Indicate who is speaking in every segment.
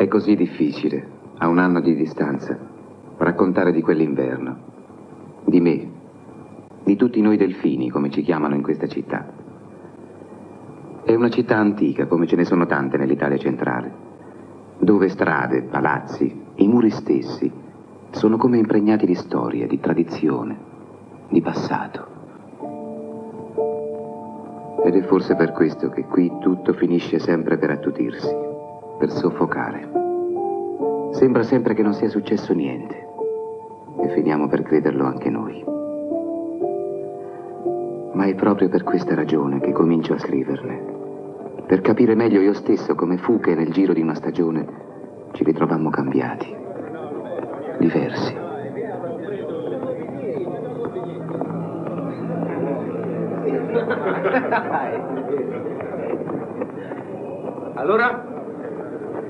Speaker 1: così difficile, a un anno di distanza, raccontare di quell'inverno, di me, di tutti noi delfini, come ci chiamano in questa città. È una città antica, come ce ne sono tante nell'Italia centrale, dove strade, palazzi, i muri stessi sono come impregnati di storia, di tradizione, di passato. Ed è forse per questo che qui tutto finisce sempre per attutirsi, per soffocare. Sembra sempre che non sia successo niente e finiamo per crederlo anche noi. Ma è proprio per questa ragione che comincio a scriverne, per capire meglio io stesso come fu che nel giro di una stagione ci ritrovammo cambiati, diversi.
Speaker 2: Allora?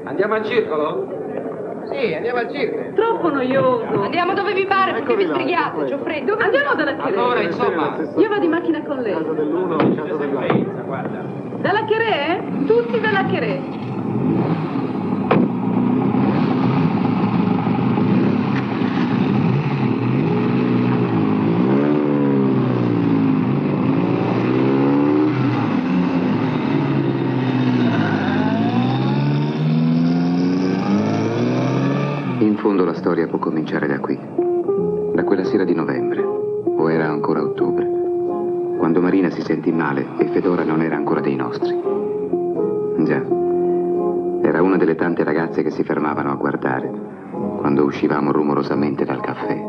Speaker 2: Andiamo al circolo? Sì, andiamo al circolo.
Speaker 3: Troppo noioso.
Speaker 4: Andiamo dove vi pare, perché vi sbrigate, c'ho freddo.
Speaker 3: Andiamo dalla Cheré.
Speaker 2: Allora, insomma...
Speaker 3: Io vado in macchina con lei.
Speaker 2: Casa dell'uno, casa dell'altro. Guarda.
Speaker 3: Dalla Cheré? Tutti dalla Cheré.
Speaker 1: In fondo la storia può cominciare da qui, da quella sera di novembre, o era ancora ottobre, quando Marina si sentì male e Fedora non era ancora dei nostri. Già, era una delle tante ragazze che si fermavano a guardare quando uscivamo rumorosamente dal caffè.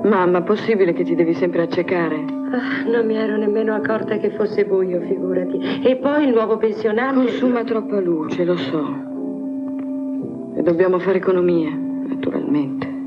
Speaker 3: Mamma, possibile che ti devi sempre accecare?
Speaker 4: Non mi ero nemmeno accorta che fosse buio, figurati. E poi il nuovo pensionato...
Speaker 3: Consuma troppa luce, lo so. E dobbiamo fare economia, naturalmente.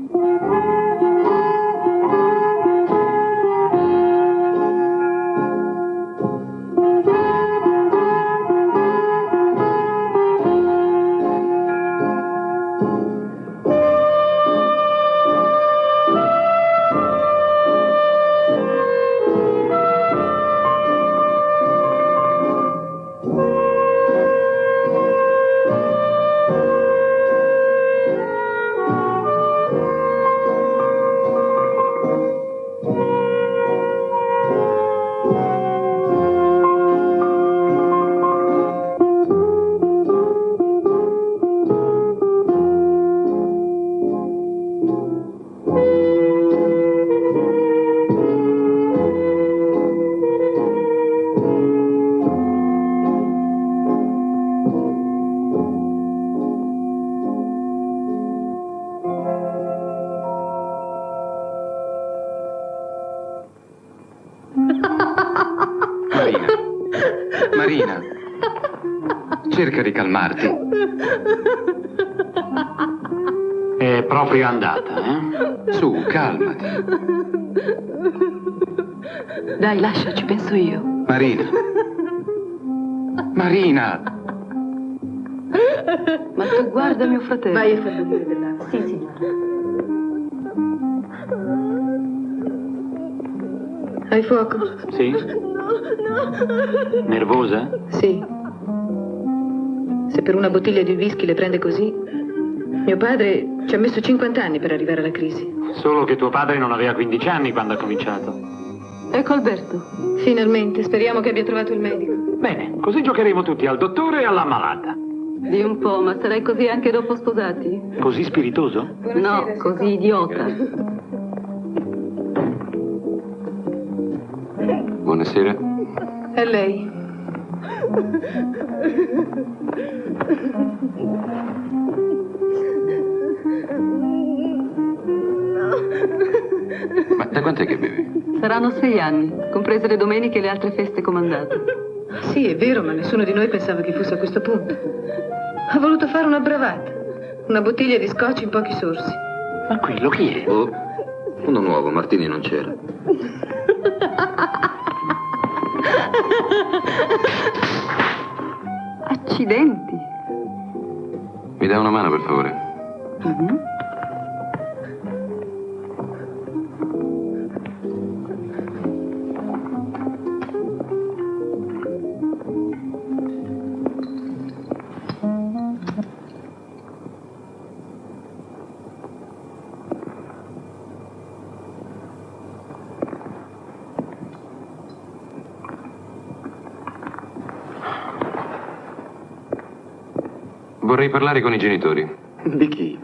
Speaker 1: Marina, cerca di calmarti.
Speaker 5: È proprio andata, eh?
Speaker 1: Su, calmati.
Speaker 3: Dai, lascia, ci penso io.
Speaker 1: Marina. Marina!
Speaker 3: Ma tu guarda mio fratello. Vai a far venire dell'acqua.
Speaker 4: Sì, signora.
Speaker 3: Hai fuoco?
Speaker 5: Sì? Nervosa?
Speaker 3: Sì. Se per una bottiglia di whisky le prende così... Mio padre ci ha messo 50 anni per arrivare alla crisi.
Speaker 5: Solo che tuo padre non aveva 15 anni quando ha cominciato.
Speaker 3: Ecco Alberto. Finalmente, speriamo che abbia trovato il medico.
Speaker 5: Bene, così giocheremo tutti al dottore e all'ammalata.
Speaker 3: Di un po', ma sarai così anche dopo sposati?
Speaker 5: Così spiritoso?
Speaker 3: No, così idiota.
Speaker 1: Buonasera.
Speaker 3: È lei.
Speaker 6: Da quant'è che bevi?
Speaker 7: Saranno 6 anni, comprese le domeniche e le altre feste comandate.
Speaker 3: Sì, è vero, ma nessuno di noi pensava che fosse a questo punto. Ha voluto fare una bravata. Una bottiglia di scotch in pochi sorsi.
Speaker 5: Ma quello chi è?
Speaker 6: Oh, uno nuovo, Martini non c'era.
Speaker 7: Accidenti.
Speaker 6: Mi dai una mano, per favore? Vorrei parlare con i genitori.
Speaker 1: Di chi?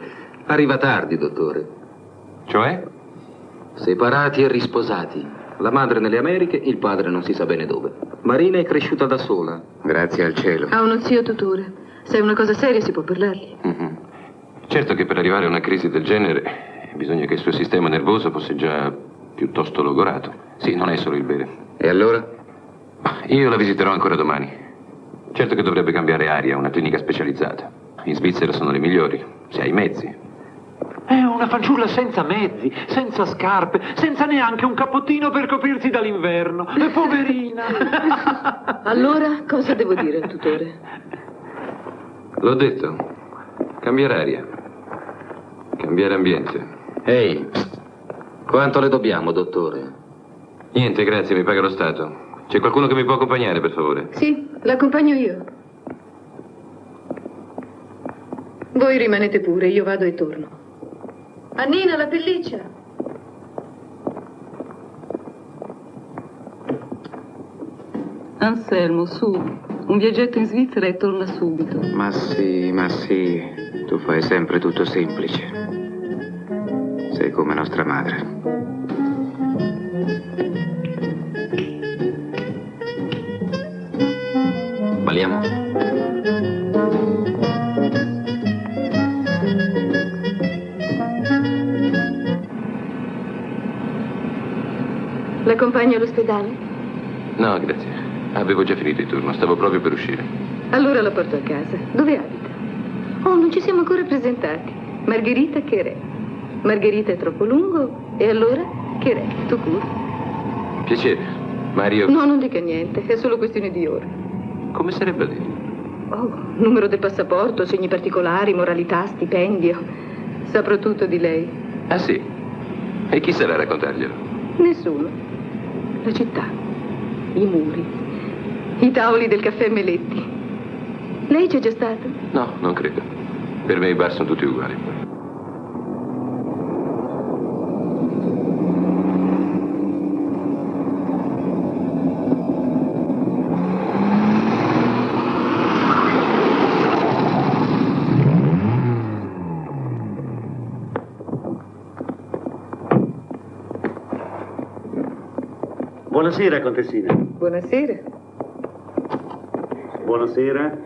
Speaker 6: Arriva tardi, dottore. Cioè? Separati e risposati. La madre nelle Americhe, il padre non si sa bene dove. Marina è cresciuta da sola.
Speaker 1: Grazie al cielo.
Speaker 3: Ha uno zio tutore. Se è una cosa seria si può parlargli.
Speaker 6: Certo che per arrivare a una crisi del genere bisogna che il suo sistema nervoso fosse già piuttosto logorato. Sì, non è solo il bere.
Speaker 1: E allora?
Speaker 6: Io la visiterò ancora domani. Certo che dovrebbe cambiare aria, una clinica specializzata. In Svizzera sono le migliori, se hai mezzi.
Speaker 5: È una fanciulla senza mezzi, senza scarpe, senza neanche un cappottino per coprirsi dall'inverno. È poverina.
Speaker 3: Allora, cosa devo dire al tutore?
Speaker 6: L'ho detto. Cambiare aria. Cambiare ambiente. Ehi, quanto le dobbiamo, dottore? Niente, grazie, mi paga lo Stato. C'è qualcuno che mi può accompagnare, per favore?
Speaker 3: Sì, l'accompagno io. Voi rimanete pure, io vado e torno. Annina, la pelliccia.
Speaker 7: Anselmo, su. Un viaggetto in Svizzera e torna subito.
Speaker 1: Ma sì, tu fai sempre tutto semplice. Sei come nostra madre.
Speaker 6: Balliamo?
Speaker 3: L'accompagno all'ospedale?
Speaker 6: No, grazie. Avevo già finito il turno, stavo proprio per uscire.
Speaker 3: Allora la porto a casa. Dove abita? Oh, non ci siamo ancora presentati. Margherita Cherè. Margherita è troppo lungo e allora Cherè, tu cura.
Speaker 6: Piacere. Mario...
Speaker 3: No, non dica niente, è solo questione di ore.
Speaker 6: Come sarebbe a dire?
Speaker 3: Oh, numero del passaporto, segni particolari, moralità, stipendio. Saprò tutto di lei.
Speaker 6: Ah, sì? E chi sarà a raccontarglielo?
Speaker 3: Nessuno. La città, i muri, i tavoli del caffè Meletti. Lei c'è già stato?
Speaker 6: No, non credo. Per me i bar sono tutti uguali.
Speaker 8: Buonasera, contessina.
Speaker 3: Buonasera.
Speaker 8: Buonasera.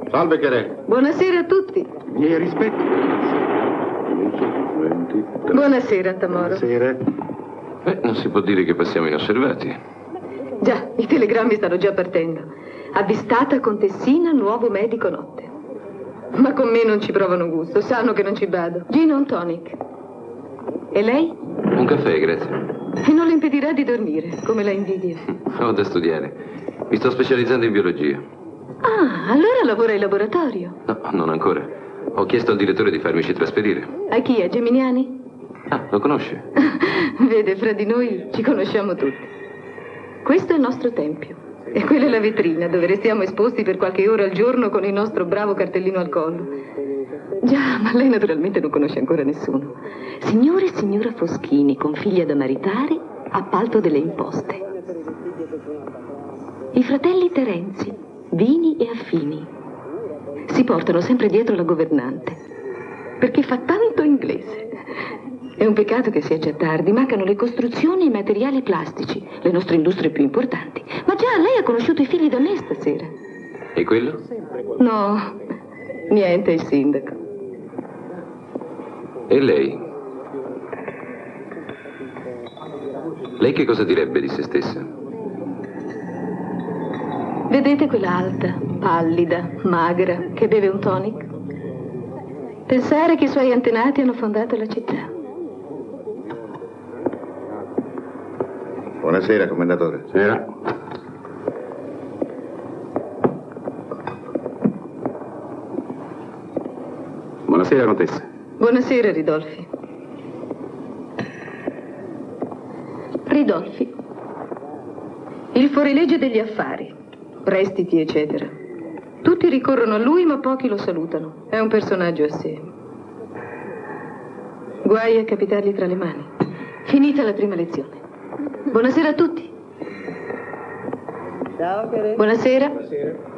Speaker 6: Salve, Cherè.
Speaker 3: Buonasera a tutti.
Speaker 8: Miei rispetti.
Speaker 3: Buonasera, Tamoro.
Speaker 8: Buonasera.
Speaker 6: Non si può dire che passiamo inosservati.
Speaker 3: Già, i telegrammi stanno già partendo. Avvistata contessina, nuovo medico notte. Ma con me non ci provano gusto, sanno che non ci vado. Gin o un tonic. E lei?
Speaker 6: Un caffè, grazie.
Speaker 3: E non le impedirà di dormire, come la invidia.
Speaker 6: Ho da studiare. Mi sto specializzando in biologia.
Speaker 3: Ah, allora lavora in laboratorio.
Speaker 6: No, non ancora. Ho chiesto al direttore di farmici trasferire.
Speaker 3: A chi? A Geminiani?
Speaker 6: Ah, lo conosce?
Speaker 3: Vede, fra di noi ci conosciamo tutti. Questo è il nostro tempio. E quella è la vetrina, dove restiamo esposti per qualche ora al giorno con il nostro bravo cartellino al collo. Già, ma lei naturalmente non conosce ancora nessuno. Signore e signora Foschini, con figlia da maritare, appalto delle imposte. I fratelli Terenzi, Vini e Affini. Si portano sempre dietro la governante, perché fa tanto inglese. È un peccato che sia già tardi, mancano le costruzioni e i materiali plastici, le nostre industrie più importanti. Ma già, lei ha conosciuto i figli da lei stasera.
Speaker 6: E quello?
Speaker 3: No, niente, il sindaco.
Speaker 6: E lei? Lei che cosa direbbe di se stessa?
Speaker 3: Vedete quella alta, pallida, magra, che beve un tonic? Pensare che i suoi antenati hanno fondato la città.
Speaker 9: Buonasera, commendatore.
Speaker 8: Sera.
Speaker 9: Buonasera, contessa.
Speaker 3: Buonasera, Ridolfi. Ridolfi, il fuorilegge degli affari, prestiti, eccetera. Tutti ricorrono a lui, ma pochi lo salutano. È un personaggio a sé. Guai a capitargli tra le mani. Finita la prima lezione. Buonasera a tutti.
Speaker 4: Ciao, Pere.
Speaker 3: Buonasera.
Speaker 2: Buonasera.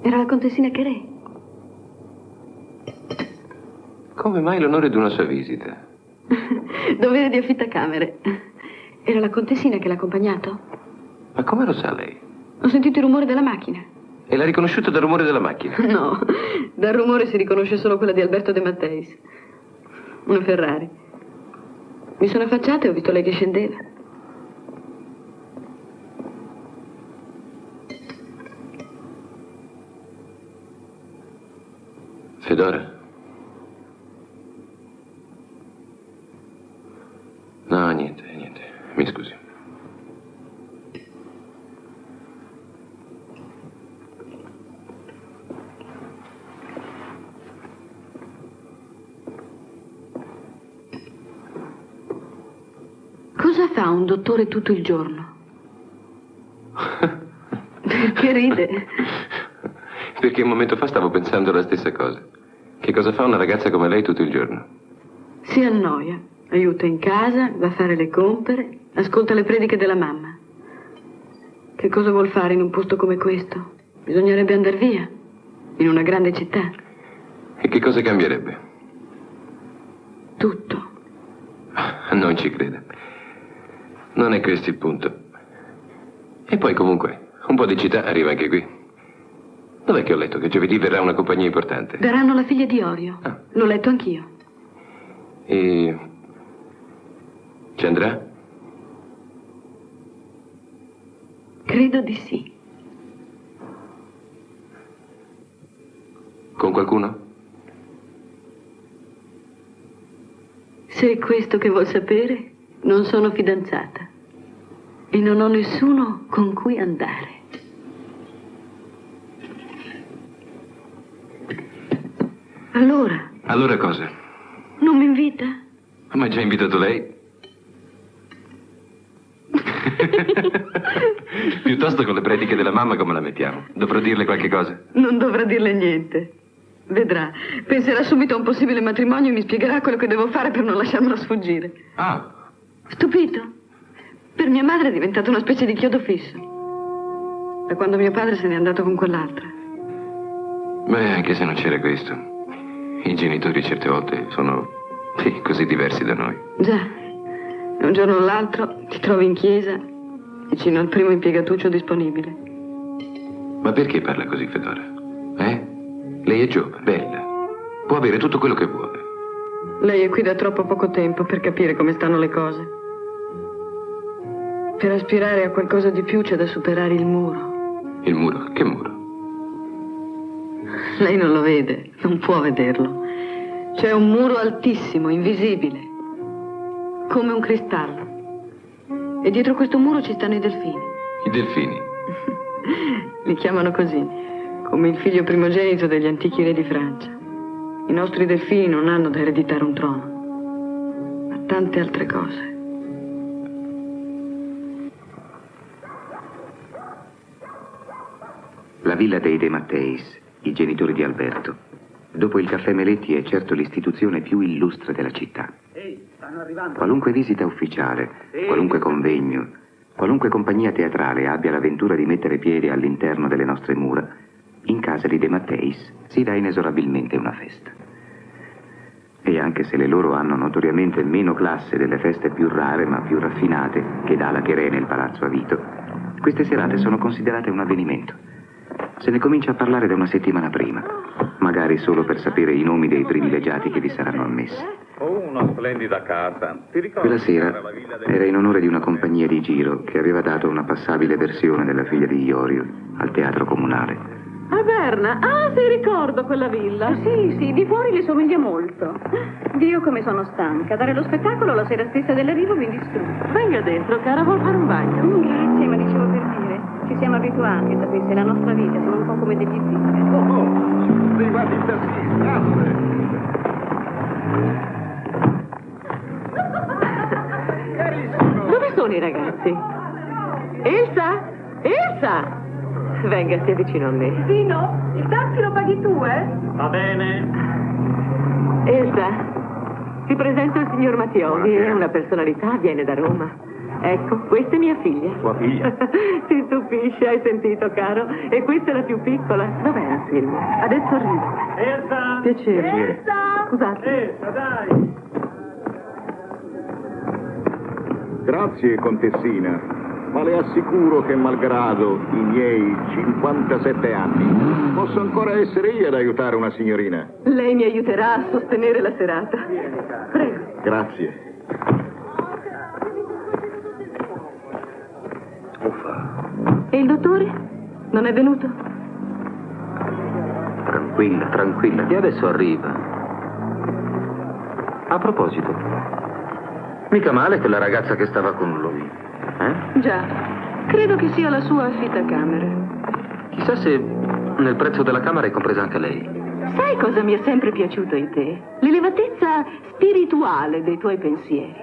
Speaker 7: Era la contessina Cheré.
Speaker 6: Come mai l'onore di una sua visita?
Speaker 7: Dovere di affittacamere. Era la contessina che l'ha accompagnato?
Speaker 6: Ma come lo sa lei?
Speaker 7: Ho sentito il rumore della macchina.
Speaker 6: E l'ha riconosciuto dal rumore della macchina?
Speaker 7: No, dal rumore si riconosce solo quella di Alberto De Matteis. Una Ferrari. Mi sono affacciata e ho visto lei che scendeva.
Speaker 6: Fedora? No, niente. Mi scusi.
Speaker 7: Cosa fa un dottore tutto il giorno? Perché ride?
Speaker 6: Perché un momento fa stavo pensando la stessa cosa. Che cosa fa una ragazza come lei tutto il giorno?
Speaker 7: Si annoia, aiuta in casa, va a fare le compere, ascolta le prediche della mamma. Che cosa vuol fare in un posto come questo? Bisognerebbe andare via, in una grande città.
Speaker 6: E che cosa cambierebbe?
Speaker 7: Tutto.
Speaker 6: Non ci credo. Non è questo il punto. E poi comunque, un po' di città arriva anche qui. Dov'è che ho letto che giovedì verrà una compagnia importante?
Speaker 7: Daranno la figlia di Orio.
Speaker 6: Ah.
Speaker 7: L'ho letto anch'io.
Speaker 6: E... ci andrà?
Speaker 7: Credo di sì.
Speaker 6: Con qualcuno?
Speaker 7: Se è questo che vuol sapere, non sono fidanzata. E non ho nessuno con cui andare. Allora?
Speaker 6: Allora cosa?
Speaker 7: Non mi invita?
Speaker 6: Ma ha già invitato lei? Piuttosto con le prediche della mamma come la mettiamo? Dovrò dirle qualche cosa?
Speaker 7: Non dovrà dirle niente. Vedrà. Penserà subito a un possibile matrimonio e mi spiegherà quello che devo fare per non lasciarmela sfuggire.
Speaker 6: Ah,
Speaker 7: Stupito? Per mia madre è diventato una specie di chiodo fisso. Da quando mio padre se n'è andato con quell'altra.
Speaker 6: beh, anche se non c'era questo. I genitori certe volte sono, sì, così diversi da noi.
Speaker 7: Già. E un giorno o l'altro ti trovi in chiesa, vicino al primo impiegatuccio disponibile.
Speaker 6: Ma perché parla così, Fedora? Lei è giovane, bella. Può avere tutto quello che vuole.
Speaker 7: Lei è qui da troppo poco tempo per capire come stanno le cose. Per aspirare a qualcosa di più c'è da superare il muro.
Speaker 6: Il muro? Che muro?
Speaker 7: Lei non lo vede, non può vederlo. C'è un muro altissimo, invisibile, come un cristallo. E dietro questo muro ci stanno i delfini.
Speaker 6: I delfini?
Speaker 7: Li chiamano così, come il figlio primogenito degli antichi re di Francia. I nostri delfini non hanno da ereditare un trono, ma tante altre cose.
Speaker 1: La villa dei De Matteis, i genitori di Alberto. Dopo il caffè Meletti è certo l'istituzione più illustre della città. Qualunque visita ufficiale, qualunque convegno, Qualunque compagnia teatrale abbia la ventura di mettere piede all'interno delle nostre mura, in casa di De Matteis si dà inesorabilmente una festa. E anche se le loro hanno notoriamente meno classe delle feste più rare ma più raffinate che dà la Cheré nel Palazzo Avito, queste serate sono considerate un avvenimento. Se ne comincia a parlare da una settimana prima, magari solo per sapere i nomi dei privilegiati che vi saranno ammessi.
Speaker 10: Ho una splendida casa. Ti ricordi?
Speaker 1: Quella sera era in onore di una compagnia di giro che aveva dato una passabile versione della figlia di Iorio al teatro comunale.
Speaker 7: Ah, Berna, sì, ricordo quella villa.
Speaker 11: Sì, di fuori le somiglia molto. Dio come sono stanca. Dare lo spettacolo la sera stessa dell'arrivo mi distrugge.
Speaker 7: Venga dentro, cara, vuol fare un bagno?
Speaker 11: Grazie, ma dicevo per dire. Ci siamo abituati, sapesse, la nostra vita, siamo un po' come degli zii.
Speaker 10: Sono arrivati da sì, grazie.
Speaker 7: Dove sono i ragazzi? Elsa? Elsa! Venga, stia vicino a me.
Speaker 11: Dino, il taxi lo paghi tu, eh?
Speaker 8: Va bene.
Speaker 7: Elsa, ti presento il signor Mattioli, è una personalità, viene da Roma. Ecco, questa è mia figlia.
Speaker 8: Tua figlia?
Speaker 7: Ti stupisce, hai sentito, caro? E questa è la più piccola. Dov'è Anselmo? Adesso arrivo.
Speaker 8: Elsa!
Speaker 7: Piacere.
Speaker 11: Elsa!
Speaker 7: Scusate.
Speaker 8: Elsa, dai!
Speaker 10: Grazie, contessina. Ma le assicuro che malgrado i miei 57 anni, posso ancora essere io ad aiutare una signorina.
Speaker 7: Lei mi aiuterà a sostenere la serata. Prego.
Speaker 10: Grazie.
Speaker 7: E il dottore? Non è venuto?
Speaker 6: Tranquilla, tranquilla, che adesso arriva. A proposito, mica male quella ragazza che stava con lui.
Speaker 7: Già, credo che sia la sua affittacamere.
Speaker 6: Chissà se nel prezzo della camera è compresa anche lei.
Speaker 7: Sai cosa mi è sempre piaciuto in te? L'elevatezza spirituale dei tuoi pensieri.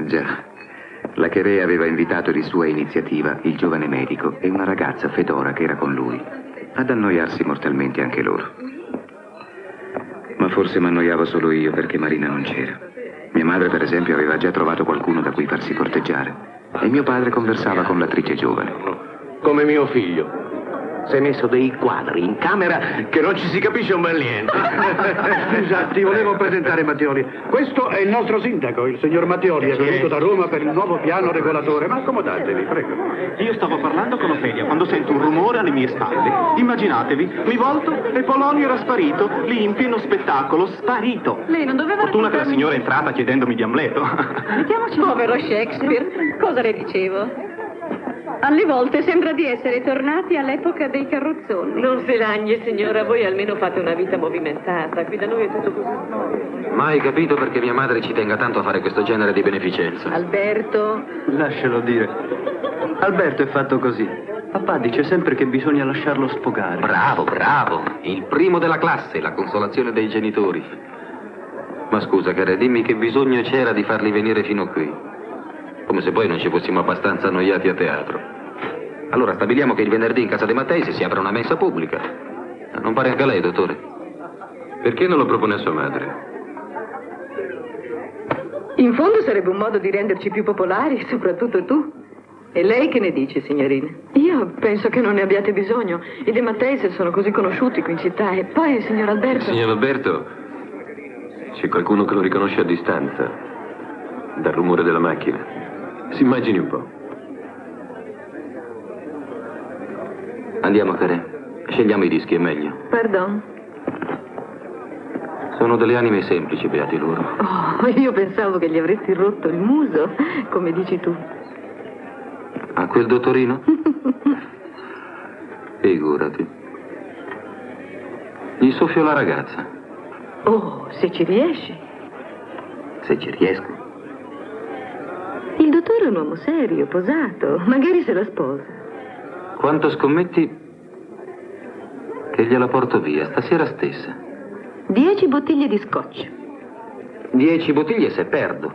Speaker 1: Già, la Cheré aveva invitato di sua iniziativa il giovane medico e una ragazza fedora che era con lui, ad annoiarsi mortalmente anche loro. Ma forse mi annoiavo solo io perché Marina non c'era. Mia madre, per esempio, aveva già trovato qualcuno da cui farsi corteggiare e mio padre conversava con l'attrice giovane.
Speaker 2: Come mio figlio. Si è messo dei quadri in camera che non ci si capisce un bel niente.
Speaker 8: Scusa, ti volevo presentare Mattioli. Questo è il nostro sindaco, il signor Mattioli, è venuto da Roma per il nuovo piano regolatore. Ma accomodatevi, prego.
Speaker 12: Io stavo parlando con Ofelia quando sento un rumore alle mie spalle. Immaginatevi, mi volto e Polonio era sparito, lì in pieno spettacolo, sparito.
Speaker 11: Lei non doveva...
Speaker 12: Fortuna che la signora è entrata chiedendomi di Amleto.
Speaker 11: Mettiamoci... Povero Shakespeare. Cosa le dicevo? Alle volte sembra di essere tornati all'epoca dei carrozzoni.
Speaker 7: Non si lagni, signora, voi almeno fate una vita movimentata. Qui da noi è tutto così.
Speaker 6: Mai capito perché mia madre ci tenga tanto a fare questo genere di beneficenza.
Speaker 7: Alberto?
Speaker 13: Lascialo dire. Alberto è fatto così. Papà dice sempre che bisogna lasciarlo sfogare.
Speaker 6: Bravo, bravo. Il primo della classe, la consolazione dei genitori. Ma scusa, cara, dimmi che bisogno c'era di farli venire fino qui. Come se poi non ci fossimo abbastanza annoiati a teatro. Allora stabiliamo che il venerdì in casa dei Mattei si apre una mensa pubblica. Non pare anche a lei, dottore? Perché non lo propone a sua madre?
Speaker 3: In fondo sarebbe un modo di renderci più popolari, soprattutto tu. E lei che ne dice, signorina?
Speaker 7: Io penso che non ne abbiate bisogno. I De Matteis sono così conosciuti qui in città. E poi il signor Alberto...
Speaker 6: Signor Alberto, c'è qualcuno che lo riconosce a distanza, dal rumore della macchina. Si immagini un po'. Andiamo, Cheré. Scegliamo i dischi, è meglio.
Speaker 3: Pardon?
Speaker 6: Sono delle anime semplici, beati loro.
Speaker 3: Oh, io pensavo che gli avresti rotto il muso, come dici tu.
Speaker 6: A quel dottorino? Figurati. Gli soffio la ragazza.
Speaker 3: Oh, se ci riesci.
Speaker 6: Se ci riesco.
Speaker 3: Il dottore è un uomo serio, posato. Magari se la sposa.
Speaker 6: Quanto scommetti che gliela porto via stasera stessa?
Speaker 3: 10 bottiglie di scotch.
Speaker 6: 10 bottiglie se perdo.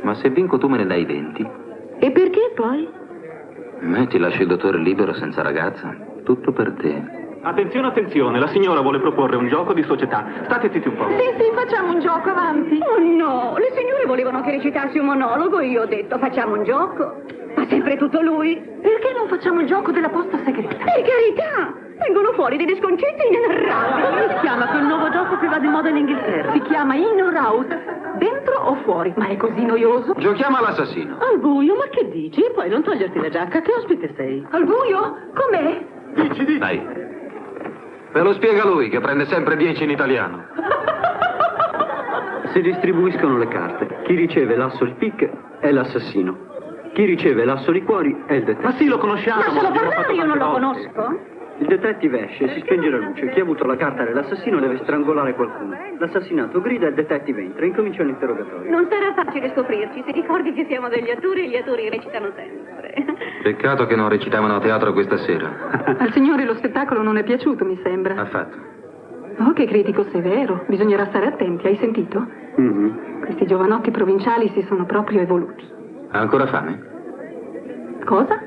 Speaker 6: Ma se vinco tu me ne dai 20?
Speaker 3: E perché poi?
Speaker 6: Ti lascio il dottore libero senza ragazza. Tutto per te.
Speaker 12: Attenzione, attenzione, la signora vuole proporre un gioco di società. State zitti un po'.
Speaker 11: Sì, facciamo un gioco, avanti. Oh no, le signore volevano che recitassi un monologo e io ho detto facciamo un gioco. Ma sempre tutto lui. Perché non facciamo il gioco della posta segreta? Per carità! Vengono fuori degli sconcetti inenarrabili. Come si chiama quel nuovo gioco che va di moda in Inghilterra? Si chiama In or Out. Dentro o fuori? Ma è così noioso?
Speaker 6: Giochiamo all'assassino.
Speaker 7: Al buio, ma che dici? E poi non toglierti la giacca, che ospite sei?
Speaker 11: Al buio? Com'è?
Speaker 12: Dici.
Speaker 6: Dai. Ve lo spiega lui, che prende sempre 10 in italiano.
Speaker 13: Si distribuiscono le carte. Chi riceve l'asso di picche è l'assassino. Chi riceve l'asso di cuori è il detective.
Speaker 12: Ma sì, lo conosciamo.
Speaker 11: Lascialo
Speaker 12: l'abbiamo
Speaker 11: parlare,
Speaker 12: fatto
Speaker 11: io non lo
Speaker 12: tante volte.
Speaker 11: conosco.
Speaker 13: Il detective esce, si spenge la luce. Chi ha avuto la carta dell'assassino deve strangolare qualcuno. L'assassinato grida e il detective entra. Incomincia l'interrogatorio.
Speaker 11: Non sarà facile scoprirci, se ricordi che siamo degli attori e gli attori recitano sempre.
Speaker 6: Peccato che non recitavano a teatro questa sera.
Speaker 7: Al signore lo spettacolo non è piaciuto, mi sembra.
Speaker 6: Affatto.
Speaker 7: Oh, che critico severo. Bisognerà stare attenti, hai sentito? Questi giovanotti provinciali si sono proprio evoluti.
Speaker 6: Ha ancora fame?
Speaker 7: Cosa?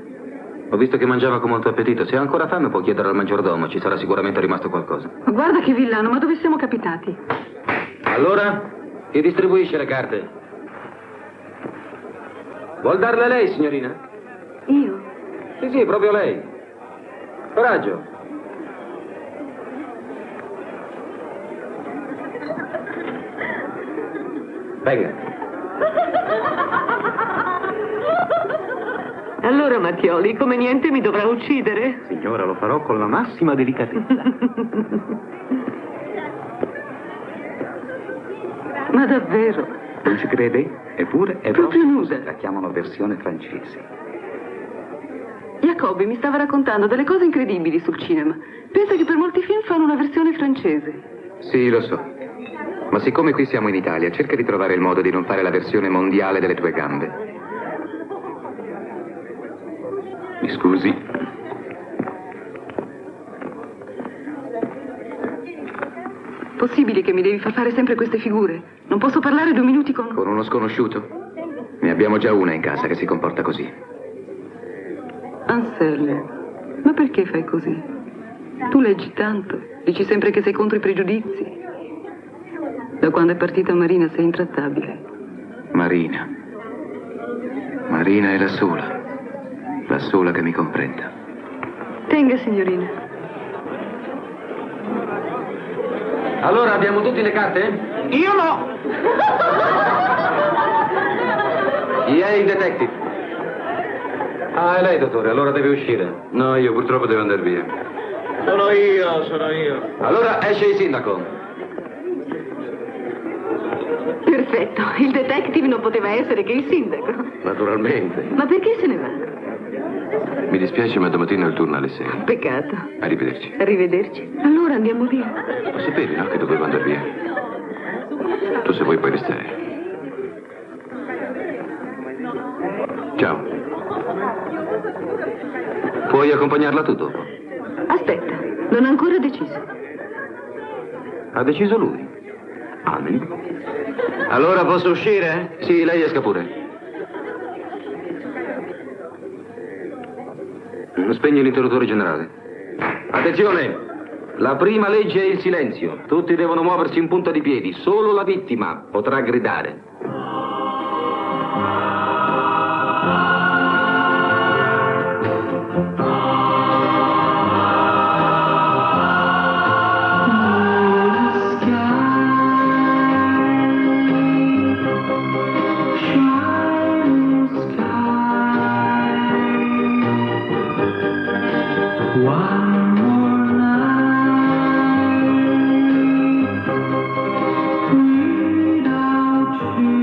Speaker 6: Ho visto che mangiava con molto appetito. Se ha ancora fame può chiedere al maggiordomo, ci sarà sicuramente rimasto qualcosa.
Speaker 7: Ma guarda che villano, ma dove siamo capitati?
Speaker 6: Allora, chi distribuisce le carte? Vuol darle lei, signorina?
Speaker 7: Io?
Speaker 6: Sì, proprio lei. Coraggio. Venga.
Speaker 14: Allora, Mattioli, come niente mi dovrà uccidere?
Speaker 12: Signora, lo farò con la massima delicatezza.
Speaker 7: Ma davvero?
Speaker 8: Non ci crede? Eppure è
Speaker 7: Proprio nuda.
Speaker 8: La chiamano versione francese.
Speaker 7: Jacobi mi stava raccontando delle cose incredibili sul cinema. Pensa che per molti film fanno una versione francese.
Speaker 1: Sì, lo so. Ma siccome qui siamo in Italia, cerca di trovare il modo di non fare la versione mondiale delle tue gambe. Mi scusi.
Speaker 7: Possibile che mi devi far fare sempre queste figure? Non posso parlare 2 minuti con...
Speaker 1: Con uno sconosciuto? Ne abbiamo già una in casa che si comporta così.
Speaker 7: Anselmo, ma perché fai così? Tu leggi tanto, dici sempre che sei contro i pregiudizi. Da quando è partita Marina sei intrattabile.
Speaker 1: Marina. Marina è la sola che mi comprenda.
Speaker 7: Tenga, signorina.
Speaker 6: Allora, abbiamo tutti le carte?
Speaker 12: Io no!
Speaker 6: Chi è il detective? Ah, è lei, dottore, allora deve uscire. No, io purtroppo devo andare via.
Speaker 2: Sono io.
Speaker 6: Allora esce il sindaco.
Speaker 3: Perfetto, il detective non poteva essere che il sindaco.
Speaker 6: Naturalmente.
Speaker 3: Ma perché se ne va?
Speaker 6: Mi dispiace, ma domattina ho il turno alle 6.
Speaker 3: Peccato.
Speaker 6: Arrivederci.
Speaker 3: Arrivederci. Allora andiamo via.
Speaker 6: Lo sapevi, no, che dovevo andare via? Tu se vuoi puoi restare. Ciao. Puoi accompagnarla tu dopo?
Speaker 3: Aspetta, non ho ancora deciso.
Speaker 6: Ha deciso lui. Amen. Allora posso uscire? Sì, lei esca pure. Spegni l'interruttore generale. Attenzione! La prima legge è il silenzio. Tutti devono muoversi in punta di piedi. Solo la vittima potrà gridare.
Speaker 15: Without you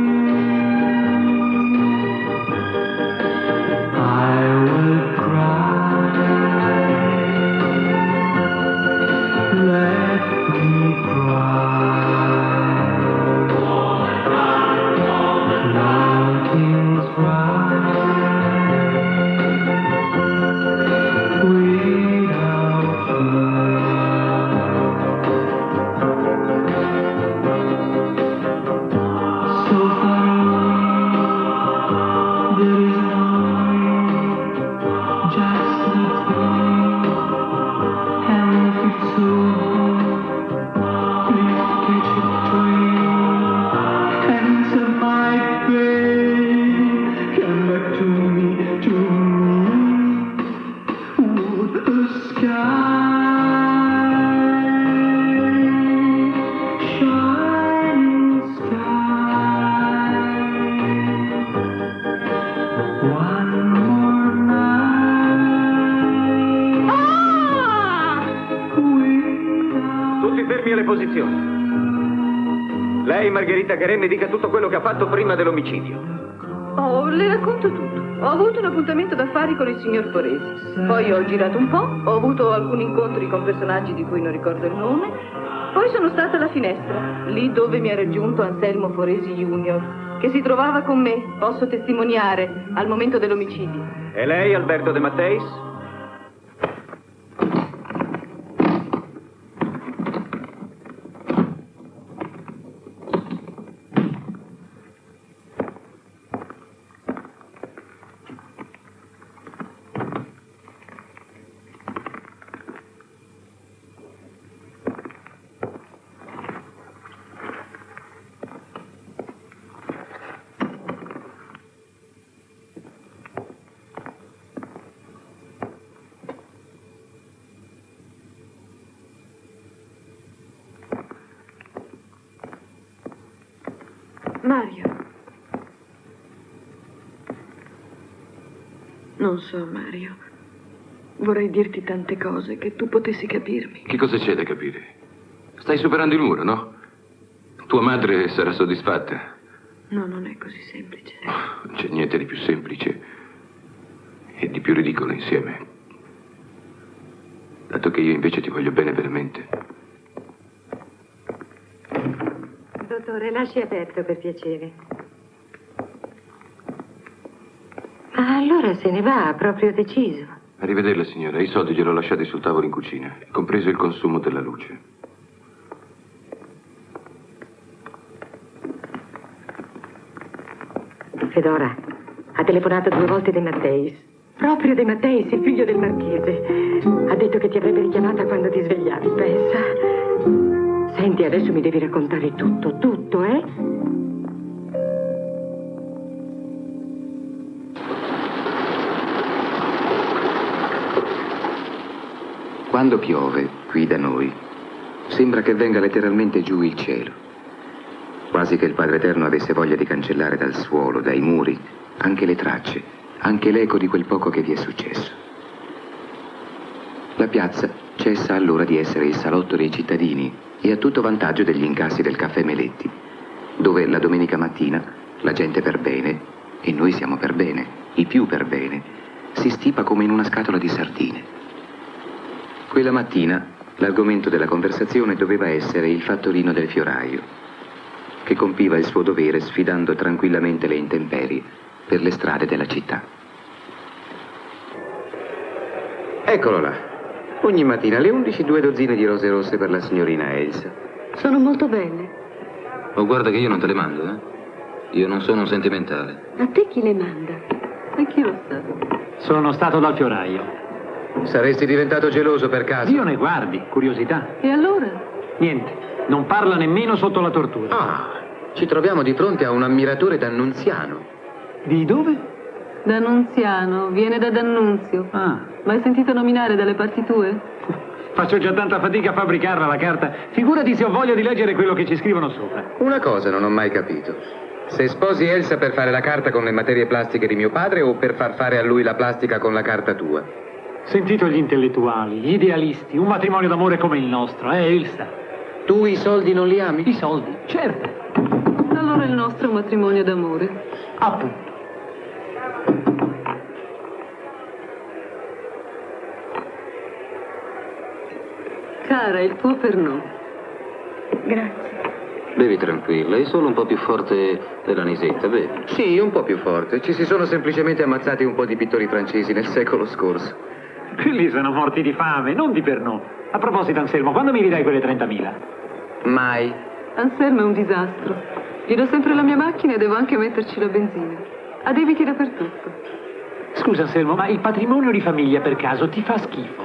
Speaker 2: Lei, Margherita Guerè, mi dica tutto quello che ha fatto prima dell'omicidio.
Speaker 3: Oh, le racconto tutto. Ho avuto un appuntamento d'affari con il signor Foresi. Poi ho girato un po', ho avuto alcuni incontri con personaggi di cui non ricordo il nome. Poi sono stata alla finestra, lì dove mi ha raggiunto Anselmo Foresi Junior, che si trovava con me, posso testimoniare, al momento dell'omicidio.
Speaker 2: E lei, Alberto De Matteis?
Speaker 7: Mario. Non so, Mario. Vorrei dirti tante cose che tu potessi capirmi.
Speaker 6: Che cosa c'è da capire? Stai superando il muro, no? Tua madre sarà soddisfatta.
Speaker 7: No, non è così semplice.
Speaker 6: Non c'è niente di più semplice e di più ridicolo insieme. Dato che io invece ti voglio bene veramente.
Speaker 4: Dottore, lasci aperto per piacere. Ah, allora se ne va, proprio deciso.
Speaker 6: Arrivederla, signora. I soldi gliel'ho lasciati sul tavolo in cucina, compreso il consumo della luce.
Speaker 4: Fedora, ha telefonato 2 volte De Matteis. Proprio De Matteis, il figlio del marchese. Ha detto che ti avrebbe richiamata quando ti svegliavi, pensa. Senti, adesso mi devi raccontare tutto, tutto, eh?
Speaker 1: Quando piove, qui da noi, sembra che venga letteralmente giù il cielo. Quasi che il Padre Eterno avesse voglia di cancellare dal suolo, dai muri, anche le tracce, anche l'eco di quel poco che vi è successo. La piazza cessa allora di essere il salotto dei cittadini e a tutto vantaggio degli incassi del caffè Meletti, dove la domenica mattina la gente per bene, e noi siamo per bene, i più per bene, si stipa come in una scatola di sardine. Quella mattina l'argomento della conversazione doveva essere il fattorino del fioraio, che compiva il suo dovere sfidando tranquillamente le intemperie per le strade della città. Eccolo là. Ogni mattina alle 11 2 dozzine di rose rosse per la signorina Elsa.
Speaker 7: Sono molto belle.
Speaker 6: Oh, guarda che io non te le mando, eh? Io non sono un sentimentale.
Speaker 7: A te chi le manda? E chi lo sa?
Speaker 5: Sono stato dal fioraio.
Speaker 1: Saresti diventato geloso per caso?
Speaker 5: Dio ne guardi, curiosità.
Speaker 7: E allora?
Speaker 5: Niente, non parla nemmeno sotto la tortura.
Speaker 1: Ah, ci troviamo di fronte a un ammiratore d'Annunziano.
Speaker 5: Di dove?
Speaker 7: D'Annunziano, viene da D'Annunzio.
Speaker 5: Ah.
Speaker 7: Mai sentito nominare dalle parti tue?
Speaker 5: Faccio già tanta fatica a fabbricarla la carta. Figurati se ho voglia di leggere quello che ci scrivono sopra.
Speaker 1: Una cosa non ho mai capito. Se sposi Elsa per fare la carta con le materie plastiche di mio padre o per far fare a lui la plastica con la carta tua?
Speaker 5: Sentito gli intellettuali, gli idealisti, un matrimonio d'amore come il nostro, Elsa?
Speaker 1: Tu i soldi non li ami?
Speaker 5: I soldi, certo.
Speaker 7: Allora il nostro è un matrimonio d'amore.
Speaker 5: Appunto.
Speaker 7: Cara, il tuo Pernod.
Speaker 3: Grazie.
Speaker 6: Bevi tranquilla, è solo un po' più forte dell'anisetta, bevi.
Speaker 1: Sì, un po' più forte. Ci si sono semplicemente ammazzati un po' di pittori francesi nel secolo scorso.
Speaker 5: Quelli sono morti di fame, non di Pernod. A proposito, Anselmo, quando mi ridai quelle 30.000?
Speaker 1: Mai.
Speaker 7: Anselmo è un disastro. Gli do sempre la mia macchina e devo anche metterci la benzina. Ha debiti dappertutto.
Speaker 5: Scusa, Anselmo, ma il patrimonio di famiglia per caso ti fa schifo?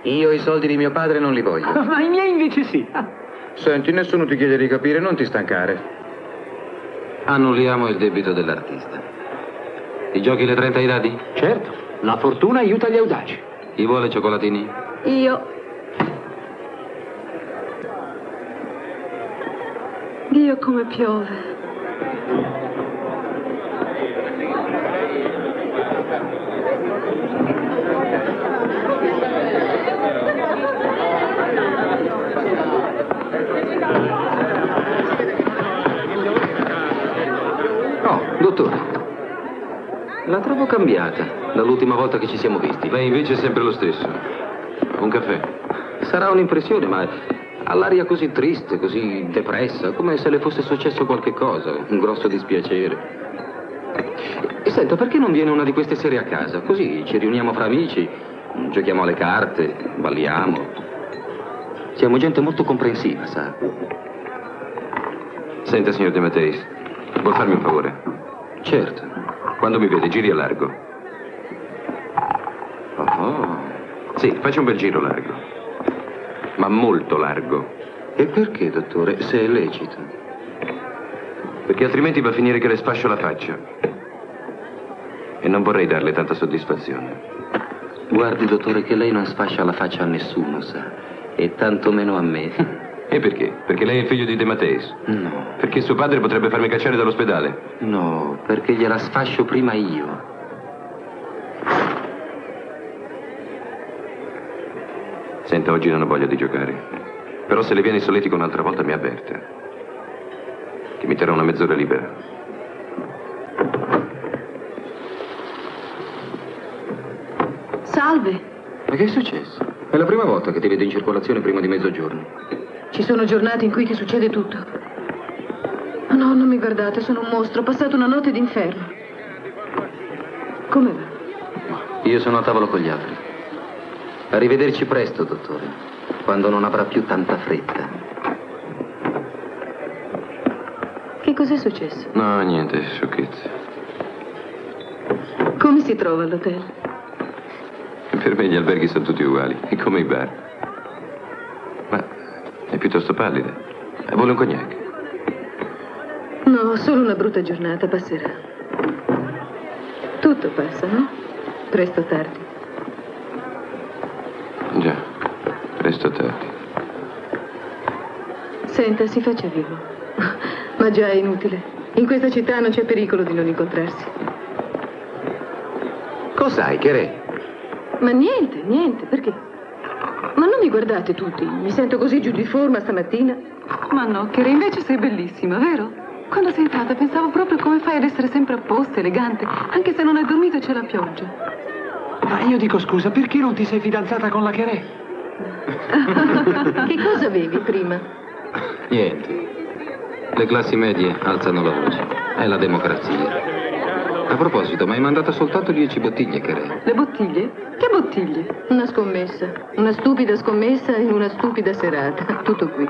Speaker 1: Io i soldi di mio padre non li voglio.
Speaker 5: Ma i miei invece sì.
Speaker 1: Senti, nessuno ti chiede di capire, non ti stancare.
Speaker 6: Annulliamo il debito dell'artista. Ti giochi le 30 ai dadi?
Speaker 5: Certo, la fortuna aiuta gli audaci.
Speaker 6: Chi vuole cioccolatini?
Speaker 7: Io. Dio come piove.
Speaker 6: Oh, dottore. La trovo cambiata dall'ultima volta che ci siamo visti.
Speaker 15: Lei invece è sempre lo stesso. Un caffè?
Speaker 6: Sarà un'impressione, ma ha l'aria così triste, così depressa, come se le fosse successo qualche cosa, un grosso dispiacere. E senta, perché non viene una di queste sere a casa? Così ci riuniamo fra amici, giochiamo alle carte, balliamo. Siamo gente molto comprensiva, sa?
Speaker 15: Senta, signor De Matteis, vuol farmi un favore?
Speaker 6: Certo.
Speaker 15: Quando mi vede, giri a largo.
Speaker 6: Oh.
Speaker 15: Sì, faccia un bel giro largo. Ma molto largo.
Speaker 6: E perché, dottore, se è lecito?
Speaker 15: Perché altrimenti va a finire che le sfascio la faccia. E non vorrei darle tanta soddisfazione.
Speaker 6: Guardi, dottore, che lei non sfascia la faccia a nessuno, sa? E tantomeno a me.
Speaker 15: E perché? Perché lei è il figlio di De Matteis?
Speaker 6: No.
Speaker 15: Perché suo padre potrebbe farmi cacciare dall'ospedale?
Speaker 6: No, perché gliela sfascio prima io.
Speaker 15: Senta, oggi non ho voglia di giocare. Però se le viene solletico un'altra volta mi avverta. Che mi terrà una mezz'ora libera.
Speaker 3: Salve.
Speaker 6: Ma che è successo? È la prima volta che ti vedo in circolazione prima di mezzogiorno.
Speaker 3: Ci sono giornate in cui ti succede tutto. Oh no, non mi guardate, sono un mostro. Ho passato una notte d'inferno. Come va?
Speaker 6: Io sono a tavola con gli altri. Arrivederci presto, dottore, quando non avrà più tanta fretta.
Speaker 3: Che cos'è successo?
Speaker 15: No, niente, sciocchezze.
Speaker 3: Come si trova all'hotel?
Speaker 15: Per me gli alberghi sono tutti uguali, è come i bar. Ma è piuttosto pallida. Vuole un cognac?
Speaker 3: No, solo una brutta giornata, passerà. Tutto passa, no? Presto o tardi.
Speaker 15: Già, presto o tardi.
Speaker 3: Senta, si faccia vivo. Ma già è inutile. In questa città non c'è pericolo di non incontrarsi.
Speaker 1: Cos'hai, Cherè?
Speaker 3: Ma niente, perché? Ma non mi guardate tutti, mi sento così giù di forma stamattina.
Speaker 14: Ma no, Cherè, invece sei bellissima, vero? Quando sei entrata pensavo proprio come fai ad essere sempre a posto, elegante, anche se non hai dormito e c'è la pioggia.
Speaker 5: Ma io dico scusa, perché non ti sei fidanzata con la Cherè?
Speaker 3: Che cosa avevi prima?
Speaker 6: Niente. Le classi medie alzano la voce. È la democrazia. A proposito, mi hai mandato soltanto 10 bottiglie, Cherè.
Speaker 3: Le bottiglie? Che bottiglie? Una scommessa. Una stupida scommessa in una stupida serata. Tutto qui.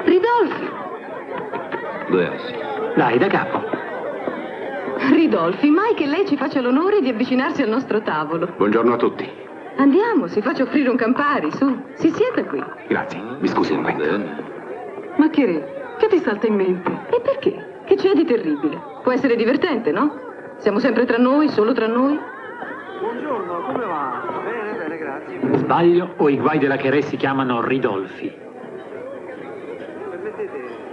Speaker 3: Ridolfi!
Speaker 6: 2 ossi.
Speaker 5: Dai, da capo.
Speaker 3: Ridolfi, mai che lei ci faccia l'onore di avvicinarsi al nostro tavolo.
Speaker 9: Buongiorno a tutti.
Speaker 3: Andiamo, si faccia offrire un Campari, su. Si sieda qui.
Speaker 9: Grazie. Mi scusi un momento.
Speaker 14: Ma Cherè, che ti salta in mente?
Speaker 3: E perché? Che c'è di terribile? Può essere divertente, no? Siamo sempre tra noi, solo tra noi.
Speaker 13: Buongiorno, come va? Bene, grazie.
Speaker 5: Sbaglio o i guai della Cherè si chiamano Ridolfi?
Speaker 13: Permettete?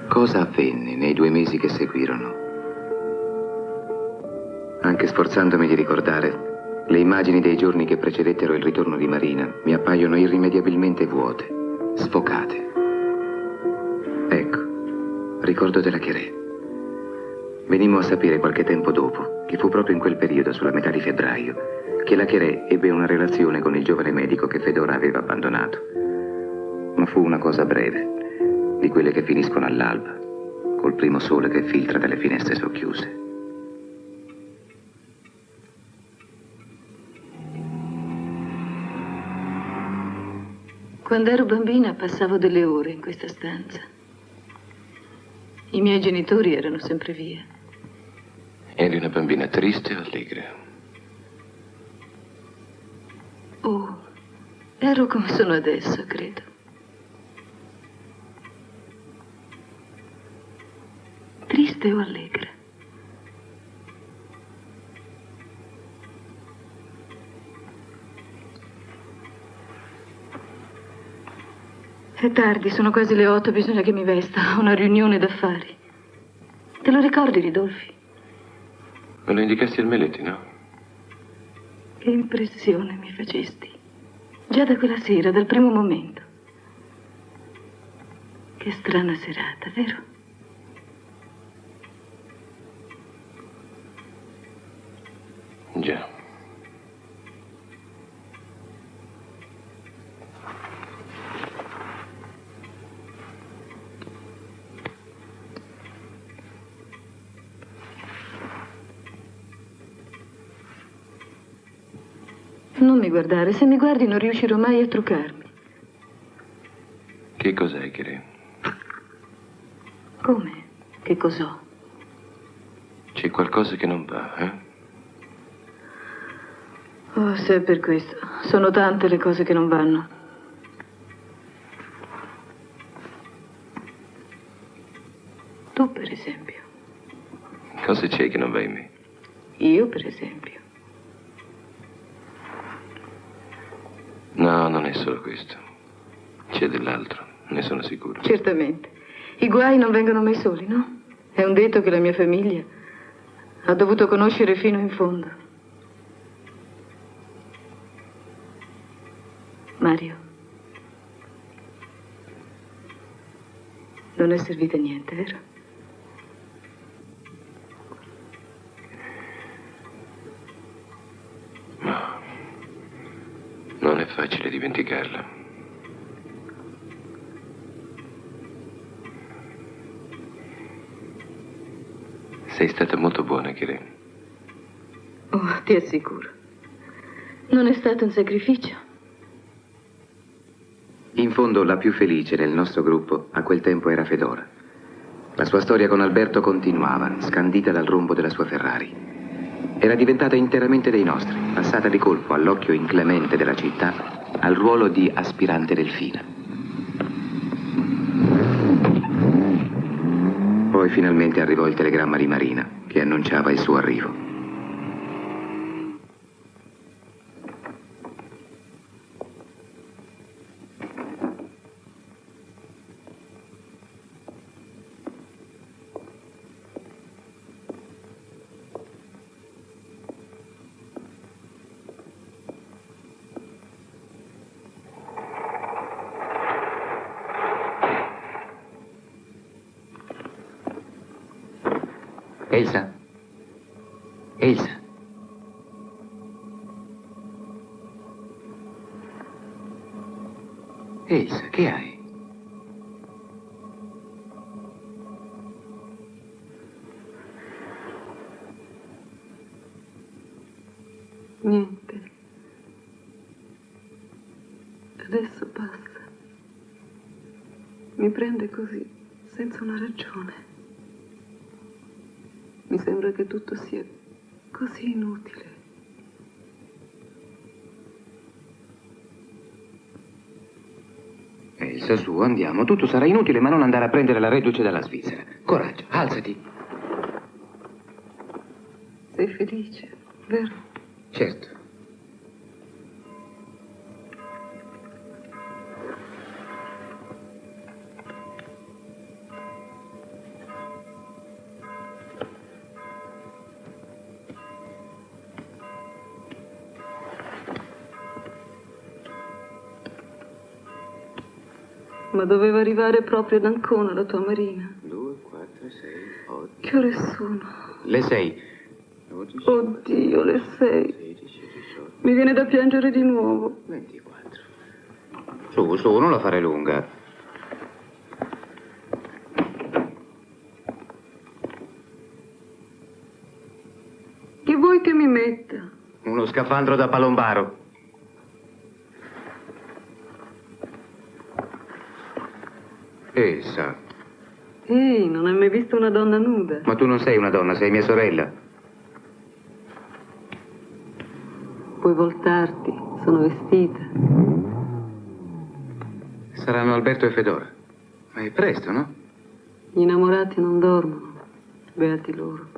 Speaker 1: Cosa avvenne nei 2 mesi che seguirono? Anche sforzandomi di ricordare, le immagini dei giorni che precedettero il ritorno di Marina mi appaiono irrimediabilmente vuote, sfocate. Ecco, ricordo della Cherè. Venimmo a sapere qualche tempo dopo, che fu proprio in quel periodo, sulla metà di febbraio, che la Cherè ebbe una relazione con il giovane medico che Fedora aveva abbandonato. Ma fu una cosa breve, di quelle che finiscono all'alba, col primo sole che filtra dalle finestre socchiuse.
Speaker 3: Quando ero bambina passavo delle ore in questa stanza. I miei genitori erano sempre via.
Speaker 15: Eri una bambina triste o allegra?
Speaker 3: Oh, ero come sono adesso, credo. Triste o allegra? È tardi, sono quasi le 8, bisogna che mi vesta. Ho una riunione d'affari. Te lo ricordi, Ridolfi?
Speaker 15: Me lo indicasti al Meletti, no?
Speaker 3: Che impressione mi facesti. Già da quella sera, dal primo momento. Che strana serata, vero?
Speaker 6: Già.
Speaker 3: Non mi guardare, se mi guardi non riuscirò mai a truccarmi.
Speaker 6: Che cos'è, Kiri?
Speaker 3: Come? Che cos'ho?
Speaker 6: C'è qualcosa che non va, eh?
Speaker 3: Oh, se è per questo. Sono tante le cose che non vanno. Tu, per esempio.
Speaker 6: Cosa c'è che non va in me?
Speaker 3: Io, per esempio.
Speaker 6: No, non è solo questo. C'è dell'altro, ne sono sicuro.
Speaker 3: Certamente. I guai non vengono mai soli, no? È un detto che la mia famiglia ha dovuto conoscere fino in fondo. Mario, non è servito a niente, vero?
Speaker 6: No, non è facile dimenticarla. Sei stata molto buona, Kiri.
Speaker 3: Oh, ti assicuro. Non è stato un sacrificio.
Speaker 1: In fondo, la più felice nel nostro gruppo a quel tempo era Fedora. La sua storia con Alberto continuava, scandita dal rombo della sua Ferrari. Era diventata interamente dei nostri, passata di colpo all'occhio inclemente della città al ruolo di aspirante delfina. Poi finalmente arrivò il telegramma di Marina, che annunciava il suo arrivo. Elsa? Elsa? Elsa, che hai?
Speaker 14: Niente. Adesso basta. Mi prende così, senza una ragione. Mi sembra che tutto sia così inutile.
Speaker 1: Elsa, su, andiamo. Tutto sarà inutile, ma non andare a prendere la reduce dalla Svizzera. Coraggio, alzati.
Speaker 14: Sei felice, vero?
Speaker 1: Certo.
Speaker 14: Ma doveva arrivare proprio ad Ancona la tua Marina.
Speaker 1: 2, 4, 6, 8.
Speaker 14: Che ore sono?
Speaker 1: Le 6.
Speaker 14: Oddio, le 6. Mi viene da piangere di nuovo.
Speaker 1: 24. Su, su, non la fare lunga.
Speaker 14: Che vuoi che mi metta?
Speaker 1: Uno scafandro da palombaro. Elsa.
Speaker 14: Ehi, non hai mai visto una donna nuda?
Speaker 1: Ma tu non sei una donna, sei mia sorella.
Speaker 14: Puoi voltarti, sono vestita.
Speaker 1: Saranno Alberto e Fedora. Ma è presto, no?
Speaker 14: Gli innamorati non dormono, beati loro.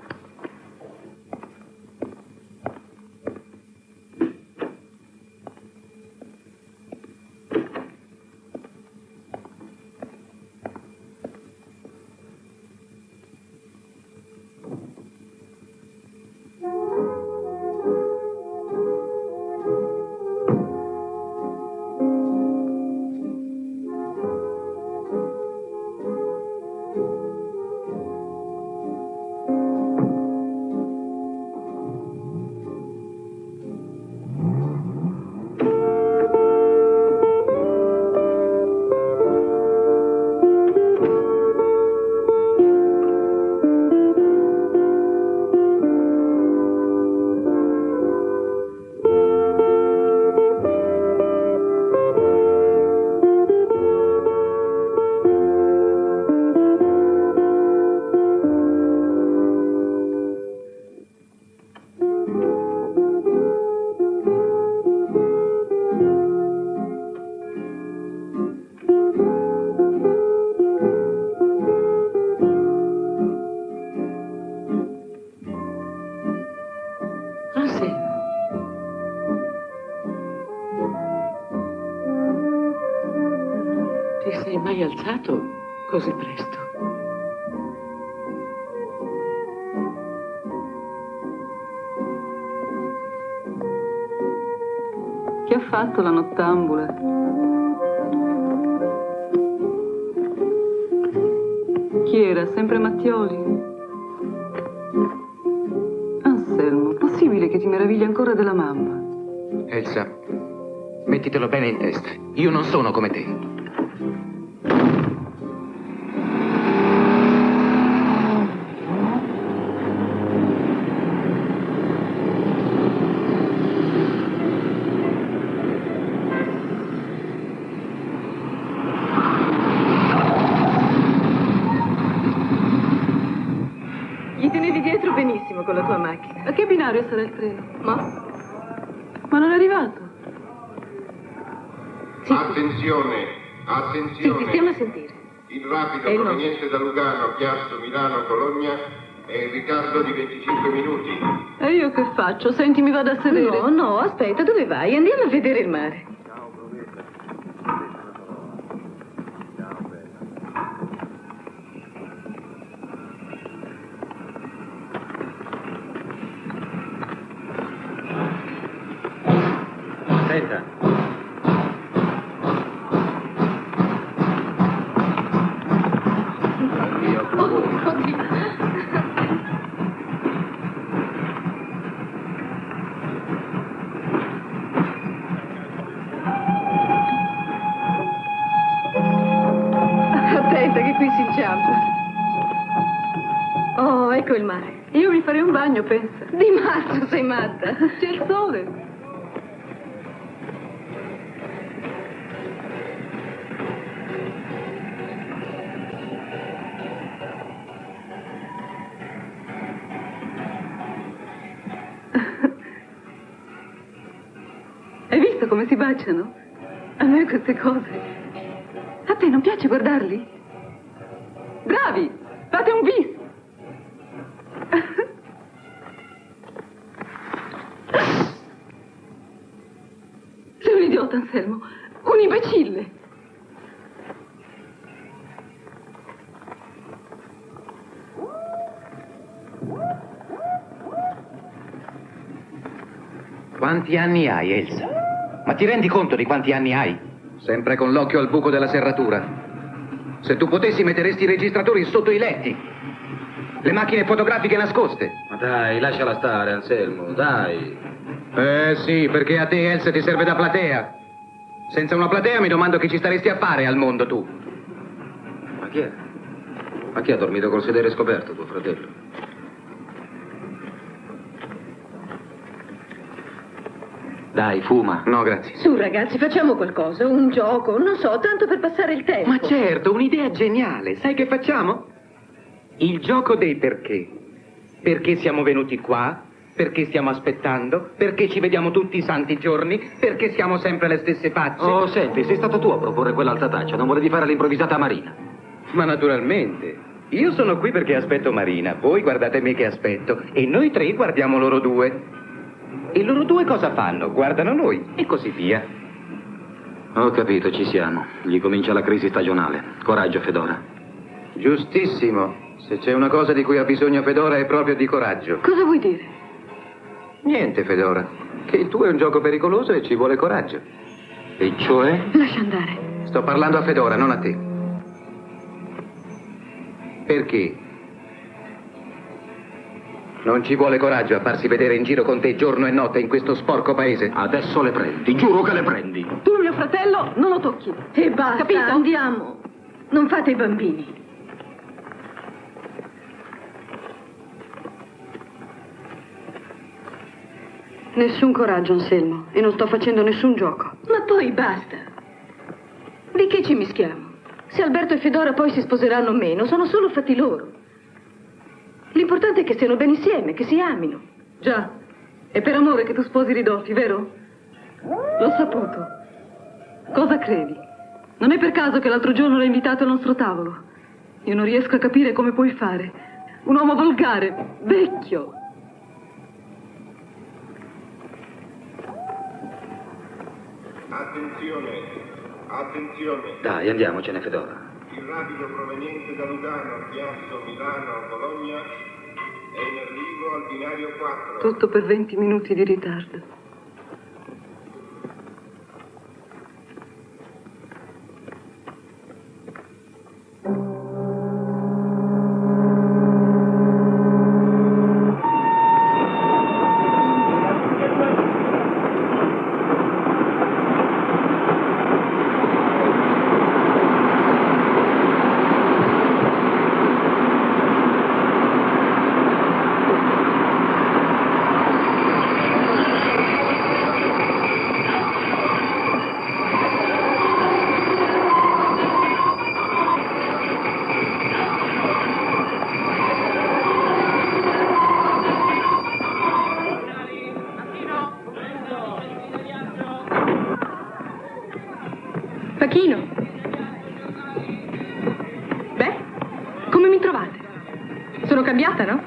Speaker 4: sei mai alzato così presto?
Speaker 14: Chi ha fatto la nottambula? Chi era? Sempre Mattioli? Anselmo, possibile che ti meravigli ancora della mamma?
Speaker 1: Elsa, mettitelo bene in testa. Io non sono come te.
Speaker 3: Gli tenevi dietro benissimo con la tua macchina.
Speaker 14: A che binario sarà il treno? Ma non è arrivato?
Speaker 16: Attenzione,
Speaker 3: Sì, ti stiamo a sentire.
Speaker 16: Il rapido
Speaker 3: È il
Speaker 16: proveniente da Lugano, Chiasso, Milano, Bologna è in ritardo di 25 minuti.
Speaker 14: E io che faccio? Senti, mi vado a sedere.
Speaker 3: No, aspetta, dove vai? Andiamo a vedere il mare.
Speaker 6: Senta.
Speaker 3: Attenta che qui si inciampa. Oh, ecco il mare.
Speaker 14: Io mi farei un bagno, pensa.
Speaker 3: Di matto, sei matta.
Speaker 14: C'è il sole. Hai visto come si baciano? A me queste cose. A te non piace guardarli? Bravi! Fate un bis! Sei un idiota, Anselmo. Un imbecille.
Speaker 1: Quanti anni hai, Elsa? Ma ti rendi conto di quanti anni hai? Sempre con l'occhio al buco della serratura. Se tu potessi metteresti i registratori sotto i letti. Le macchine fotografiche nascoste.
Speaker 6: Ma dai, lasciala stare, Anselmo, dai.
Speaker 1: Sì, perché a te, Elsa, ti serve da platea. Senza una platea mi domando che ci staresti a fare al mondo, tu.
Speaker 6: Ma chi è? Ma chi ha dormito col sedere scoperto, tuo fratello?
Speaker 1: Dai, fuma. No, grazie.
Speaker 3: Su, ragazzi, facciamo qualcosa. Un gioco, non so, tanto per passare il tempo.
Speaker 1: Ma certo, un'idea geniale. Sai che facciamo? Il gioco dei perché. Perché siamo venuti qua? Perché stiamo aspettando? Perché ci vediamo tutti i santi giorni? Perché siamo sempre le stesse facce?
Speaker 6: Oh, senti, sei stato tu a proporre quell'alta taccia, non volevi fare l'improvvisata Marina.
Speaker 1: Ma naturalmente. Io sono qui perché aspetto Marina, voi guardate me che aspetto, e noi tre guardiamo loro due. E loro due cosa fanno? Guardano noi, e così via.
Speaker 6: Ho capito, ci siamo. Gli comincia la crisi stagionale. Coraggio, Fedora.
Speaker 1: Giustissimo. Se c'è una cosa di cui ha bisogno Fedora è proprio di coraggio.
Speaker 7: Cosa vuoi dire?
Speaker 1: Niente, Fedora. Che il tuo è un gioco pericoloso e ci vuole coraggio.
Speaker 6: E cioè?
Speaker 7: Lascia andare.
Speaker 1: Sto parlando a Fedora, non a te. Perché? Non ci vuole coraggio a farsi vedere in giro con te giorno e notte in questo sporco paese?
Speaker 6: Adesso le prendi, giuro che le prendi.
Speaker 14: Tu, mio fratello, non lo tocchi.
Speaker 3: E basta,
Speaker 14: capito?
Speaker 3: Andiamo. Non fate i bambini.
Speaker 7: Nessun coraggio, Anselmo, e non sto facendo nessun gioco.
Speaker 3: Ma poi basta. Di che ci mischiamo? Se Alberto e Fedora poi si sposeranno o meno, sono solo fatti loro. L'importante è che stiano bene insieme, che si amino.
Speaker 14: Già, è per amore che tu sposi Ridolfi, vero? L'ho saputo. Cosa credi? Non è per caso che l'altro giorno l'hai invitato al nostro tavolo. Io non riesco a capire come puoi fare. Un uomo volgare, vecchio.
Speaker 16: Attenzione, Attenzione.
Speaker 1: Dai, andiamocene, Fedora.
Speaker 16: Il rapido proveniente da Lugano, Chiasso, Milano, Bologna è in arrivo al binario 4.
Speaker 14: Tutto per 20 minuti di ritardo.
Speaker 3: Pachino. Beh, come mi trovate? Sono cambiata, no?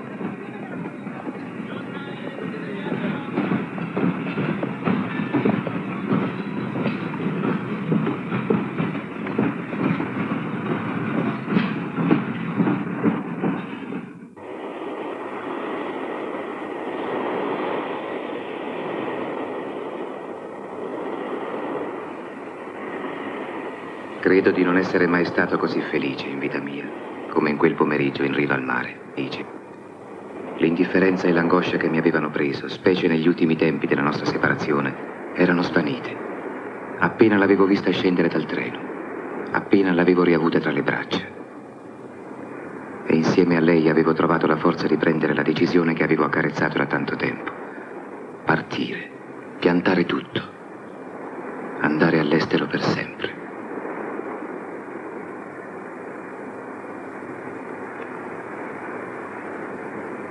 Speaker 1: Credo di non essere mai stato così felice in vita mia, come in quel pomeriggio in riva al mare, dice. L'indifferenza e l'angoscia che mi avevano preso, specie negli ultimi tempi della nostra separazione, erano svanite. Appena l'avevo vista scendere dal treno, appena l'avevo riavuta tra le braccia. E insieme a lei avevo trovato la forza di prendere la decisione che avevo accarezzato da tanto tempo. Partire, piantare tutto, andare all'estero per sempre.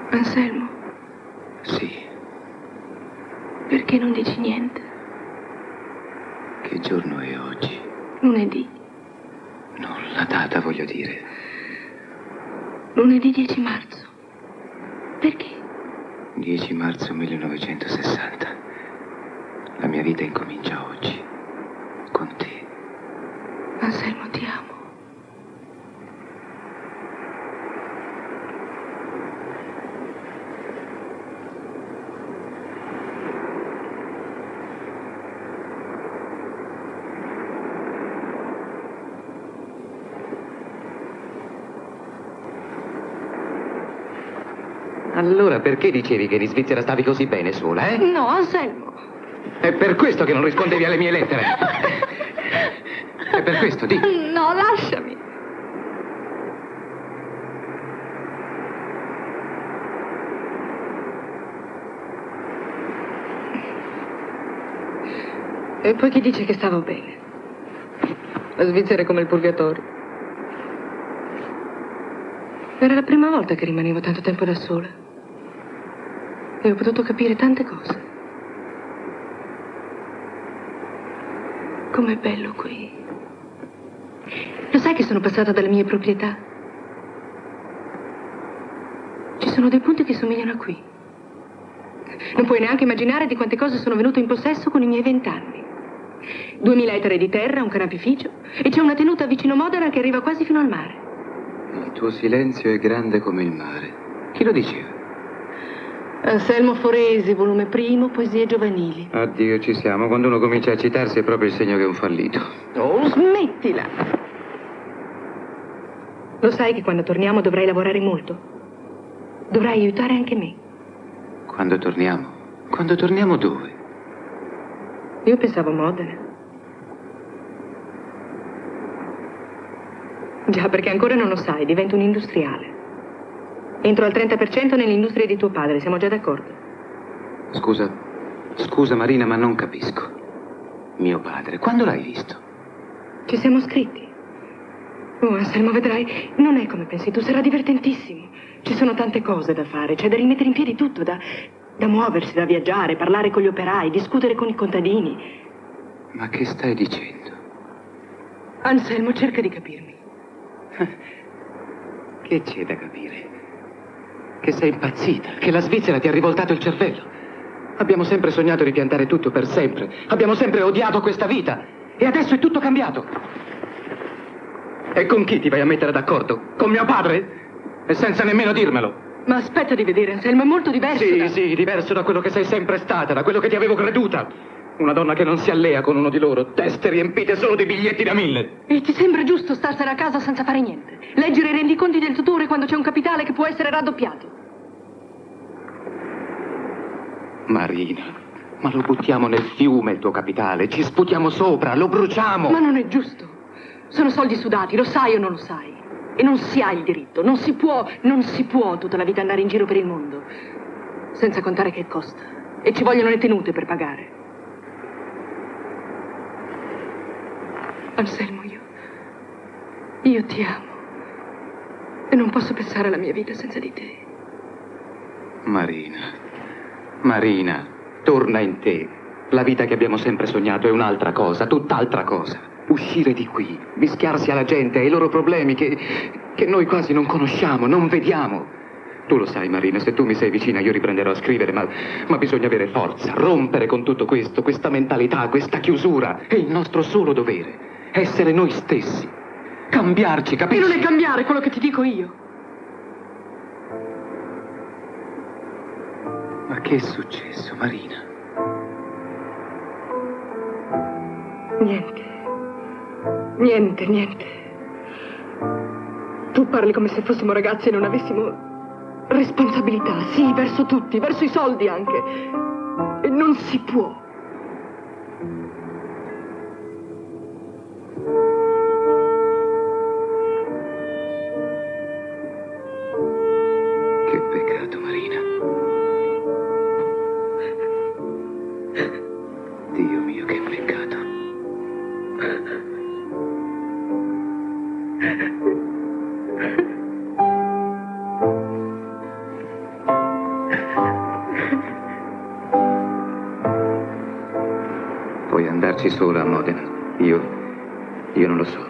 Speaker 3: Anselmo,
Speaker 1: Sì,
Speaker 3: perché non dici niente?
Speaker 1: che giorno è oggi?
Speaker 3: Lunedì.
Speaker 1: No, la data voglio dire.
Speaker 3: Lunedì 10 marzo. Perché?
Speaker 1: 10 marzo 1960. La mia vita incomincia oggi. Con te.
Speaker 3: Anselmo, ti amo.
Speaker 1: Allora perché dicevi che in Svizzera stavi così bene sola, eh?
Speaker 3: No, Anselmo.
Speaker 1: È per questo che non rispondevi alle mie lettere. È per questo, di.
Speaker 3: No, lasciami. E poi chi dice che stavo bene? La Svizzera è come il purgatorio. Era la prima volta che rimanevo tanto tempo da sola. E ho potuto capire tante cose. Com'è bello qui. Lo sai che sono passata dalle mie proprietà? Ci sono dei punti che somigliano a qui. Non puoi neanche immaginare di quante cose sono venuto in possesso con i miei 20 anni. 2000 ettari di terra, un canapificio, e c'è una tenuta vicino Modena che arriva quasi fino al mare.
Speaker 1: Il tuo silenzio è grande come il mare. Chi lo diceva?
Speaker 3: Anselmo Foresi, volume primo, poesie giovanili.
Speaker 1: Addio, ci siamo. Quando uno comincia a citarsi è proprio il segno che è un fallito.
Speaker 3: Oh, smettila! Lo sai che quando torniamo dovrai lavorare molto? Dovrai aiutare anche me.
Speaker 1: Quando torniamo? Quando torniamo dove?
Speaker 3: Io pensavo a Modena. Già, perché ancora non lo sai, divento un industriale. Entro al 30% nell'industria di tuo padre, siamo già d'accordo?
Speaker 1: Scusa Marina, ma non capisco. Mio padre, quando l'hai visto?
Speaker 3: Ci siamo scritti. Oh, Anselmo, vedrai, non è come pensi tu, sarà divertentissimo. Ci sono tante cose da fare, c'è da rimettere in piedi tutto, da muoversi, da viaggiare, parlare con gli operai, discutere con i contadini.
Speaker 1: Ma che stai dicendo?
Speaker 3: Anselmo, cerca di capirmi.
Speaker 1: Che c'è da capire? Che sei impazzita, che la Svizzera ti ha rivoltato il cervello. Abbiamo sempre sognato di piantare tutto per sempre. Abbiamo sempre odiato questa vita.
Speaker 17: E adesso è tutto cambiato. E con chi ti vai a mettere d'accordo? Con mio padre? E senza nemmeno dirmelo.
Speaker 14: Ma aspetta di vedere, Anselmo, è molto diverso.
Speaker 17: Sì, diverso da quello che sei sempre stata, da quello che ti avevo creduta. Una donna che non si allea con uno di loro, teste riempite solo di biglietti da 1000.
Speaker 14: E ti sembra giusto starsene a casa senza fare niente? Leggere i rendiconti del tutore quando c'è un capitale che può essere raddoppiato?
Speaker 17: Marina, ma lo buttiamo nel fiume il tuo capitale, ci sputiamo sopra, lo bruciamo.
Speaker 14: Ma non è giusto. Sono soldi sudati, lo sai o non lo sai? E non si ha il diritto, non si può tutta la vita andare in giro per il mondo. Senza contare che costa. E ci vogliono le tenute per pagare. Anselmo, io ti amo. E non posso pensare alla mia vita senza di te.
Speaker 17: Marina, torna in te. La vita che abbiamo sempre sognato è un'altra cosa, tutt'altra cosa. Uscire di qui, mischiarsi alla gente, ai loro problemi che noi quasi non conosciamo, non vediamo. Tu lo sai, Marina, se tu mi sei vicina io riprenderò a scrivere, ma bisogna avere forza, rompere con tutto questo, questa mentalità, questa chiusura. È il nostro solo dovere, essere noi stessi, cambiarci, capisci?
Speaker 14: E non è cambiare quello che ti dico io.
Speaker 17: Ma che è successo, Marina?
Speaker 14: Niente. Tu parli come se fossimo ragazzi e non avessimo responsabilità, sì, verso tutti, verso i soldi anche. E non si può.
Speaker 17: Che peccato, Marina. Dio mio, che peccato. Puoi andarci sola a Modena. Io non lo so.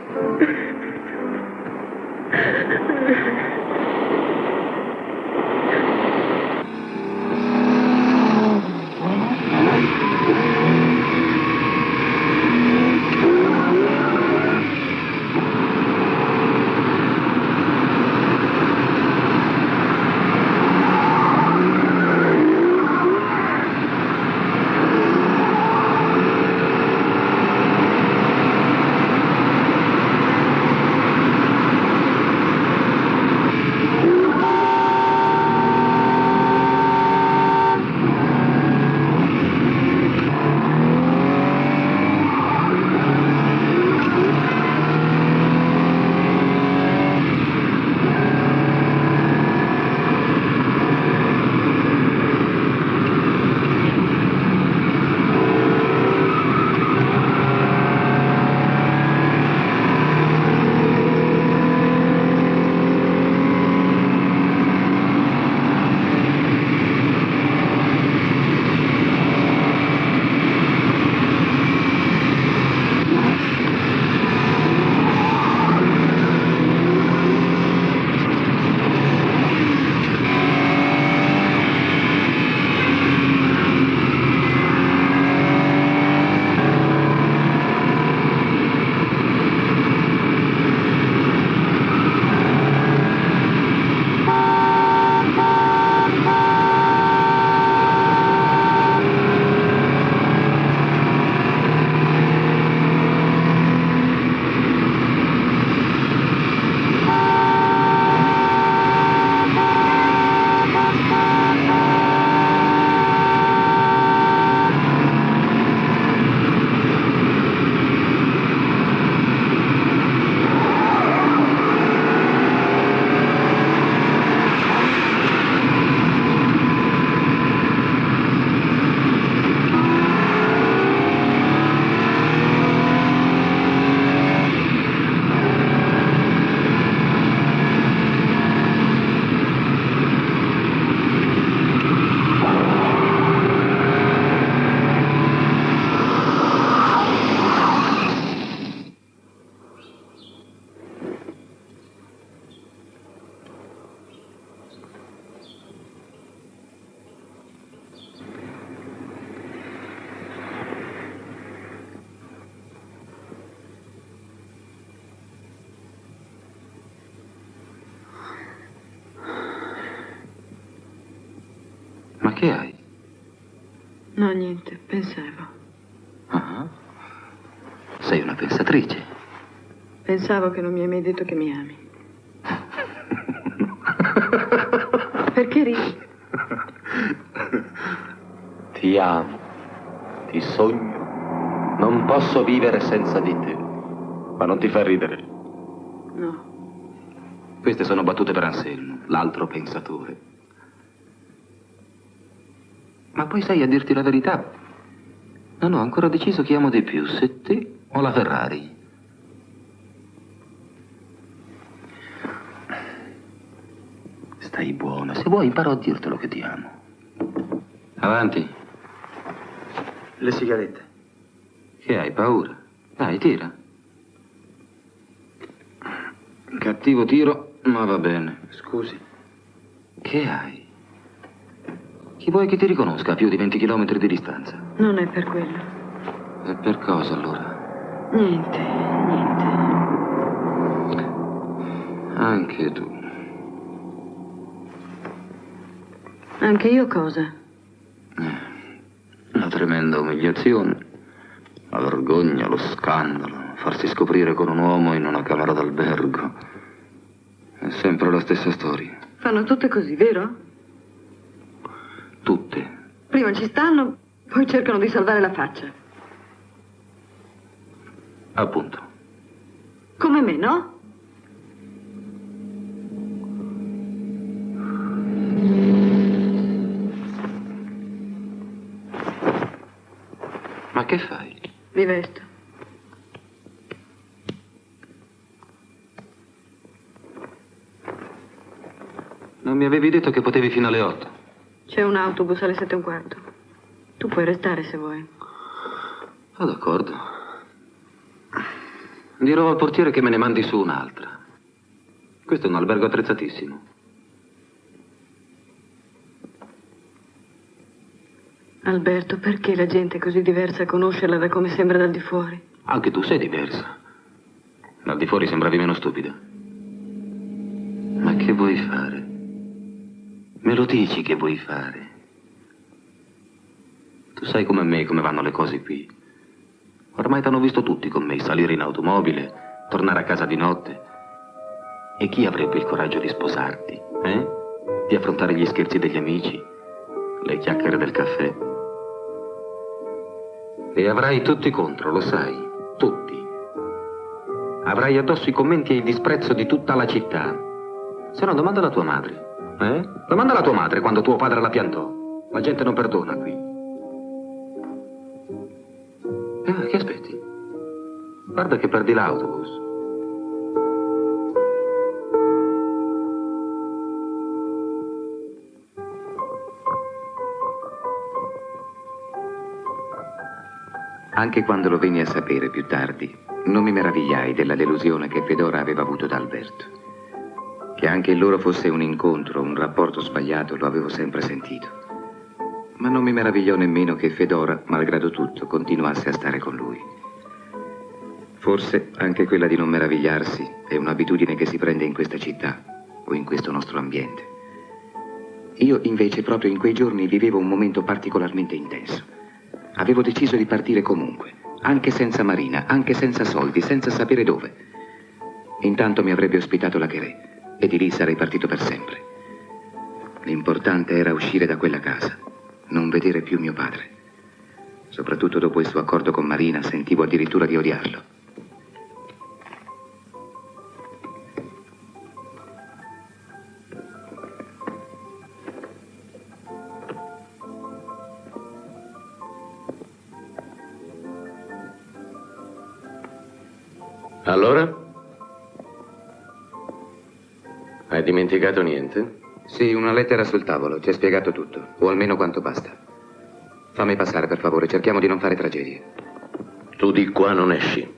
Speaker 15: Ma che hai?
Speaker 7: No, niente, pensavo.
Speaker 15: Ah, sei una pensatrice.
Speaker 7: Pensavo che non mi hai mai detto che mi ami. Perché ridi?
Speaker 2: Ti amo, ti sogno, non posso vivere senza di te. Ma non ti fa ridere?
Speaker 7: No.
Speaker 15: Queste sono battute per Anselmo, l'altro pensatore. Ma poi sai, a dirti la verità, non ho ancora deciso chi amo di più, se te o la Ferrari. Stai buona, se vuoi imparo a dirtelo che ti amo. Avanti.
Speaker 13: Le sigarette.
Speaker 15: Che hai, paura? Dai, tira. Cattivo tiro, ma va bene.
Speaker 13: Scusi.
Speaker 15: Che hai? Chi vuoi che ti riconosca a più di 20 chilometri di distanza?
Speaker 7: Non è per quello.
Speaker 15: E per cosa allora?
Speaker 7: Niente.
Speaker 15: Anche tu.
Speaker 7: Anche io cosa?
Speaker 15: Una tremenda umiliazione. La vergogna, lo scandalo, farsi scoprire con un uomo in una camera d'albergo. È sempre la stessa storia.
Speaker 7: Fanno tutte così, vero?
Speaker 15: Tutte.
Speaker 7: Prima ci stanno, poi cercano di salvare la faccia.
Speaker 15: Appunto.
Speaker 7: Come me, no?
Speaker 15: Ma che fai?
Speaker 7: Mi vesto.
Speaker 15: Non mi avevi detto che potevi fino alle 8?
Speaker 7: C'è un autobus alle 7:15. Tu puoi restare se vuoi.
Speaker 15: Oh, d'accordo. Dirò al portiere che me ne mandi su un'altra. Questo è un albergo attrezzatissimo.
Speaker 7: Alberto, perché la gente è così diversa a conoscerla da come sembra dal di fuori?
Speaker 15: Anche tu sei diversa. Dal di fuori sembravi meno stupida. Ma che vuoi fare? Me lo dici che vuoi fare? Tu sai come me come vanno le cose qui. Ormai t'hanno visto tutti con me, salire in automobile, tornare a casa di notte. E chi avrebbe il coraggio di sposarti, eh? Di affrontare gli scherzi degli amici, le chiacchiere del caffè. E avrai tutti contro, lo sai, tutti. Avrai addosso i commenti e il disprezzo di tutta la città. Se no, domanda alla tua madre, eh? Domanda alla tua madre quando tuo padre la piantò. La gente non perdona qui. Che aspetti? Guarda che perdi l'autobus.
Speaker 1: Anche quando lo venni a sapere più tardi, non mi meravigliai della delusione che Fedora aveva avuto da Alberto. Che anche il loro fosse un incontro, un rapporto sbagliato, lo avevo sempre sentito. Ma non mi meravigliò nemmeno che Fedora, malgrado tutto, continuasse a stare con lui. Forse anche quella di non meravigliarsi è un'abitudine che si prende in questa città o in questo nostro ambiente. Io invece proprio in quei giorni vivevo un momento particolarmente intenso. Avevo deciso di partire comunque, anche senza Marina, anche senza soldi, senza sapere dove. Intanto mi avrebbe ospitato la Cheré e di lì sarei partito per sempre. L'importante era uscire da quella casa, non vedere più mio padre. Soprattutto dopo il suo accordo con Marina sentivo addirittura di odiarlo.
Speaker 2: Allora? Hai dimenticato niente?
Speaker 1: Sì, una lettera sul tavolo, ci ha spiegato tutto, o almeno quanto basta. Fammi passare, per favore, cerchiamo di non fare tragedie.
Speaker 2: Tu di qua non esci.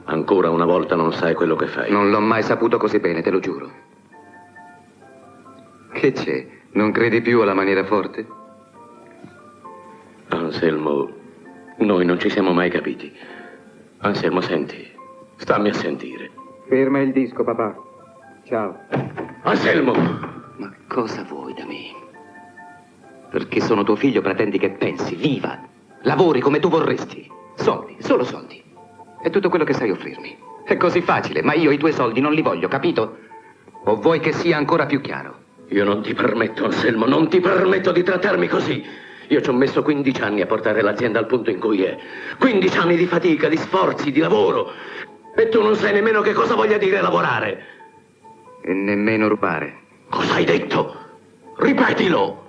Speaker 2: Ancora una volta non sai quello che fai.
Speaker 1: Non l'ho mai saputo così bene, te lo giuro. Che c'è? Non credi più alla maniera forte?
Speaker 2: Anselmo, noi non ci siamo mai capiti. Anselmo, senti, stammi a sentire.
Speaker 17: Ferma il disco, papà. Ciao.
Speaker 2: Anselmo!
Speaker 1: Ma cosa vuoi da me?
Speaker 17: Perché sono tuo figlio pretendi che pensi, viva, lavori come tu vorresti. Soldi, solo soldi. È tutto quello che sai offrirmi. È così facile, ma io i tuoi soldi non li voglio, capito? O vuoi che sia ancora più chiaro?
Speaker 2: Io non ti permetto, Anselmo, non ti permetto di trattarmi così. Io ci ho messo 15 anni a portare l'azienda al punto in cui è. 15 anni di fatica, di sforzi, di lavoro. E tu non sai nemmeno che cosa voglia dire lavorare.
Speaker 17: E nemmeno rubare.
Speaker 2: Cosa hai detto? Ripetilo!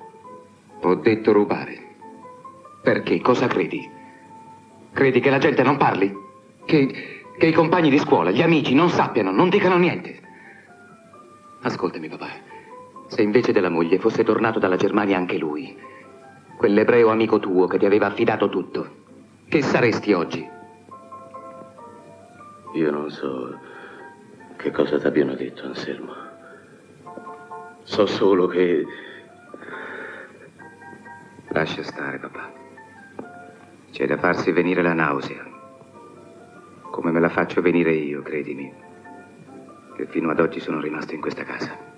Speaker 17: Ho detto rubare. Perché? Cosa credi? Credi che la gente non parli? Che i compagni di scuola, gli amici non sappiano, non dicano niente? Ascoltami, papà. Se invece della moglie fosse tornato dalla Germania anche lui, quell'ebreo amico tuo che ti aveva affidato tutto, che saresti oggi?
Speaker 2: Io non so che cosa ti abbiano detto, Anselmo. So solo che...
Speaker 1: Lascia stare, papà. C'è da farsi venire la nausea. Come me la faccio venire io, credimi. Che fino ad oggi sono rimasto in questa casa.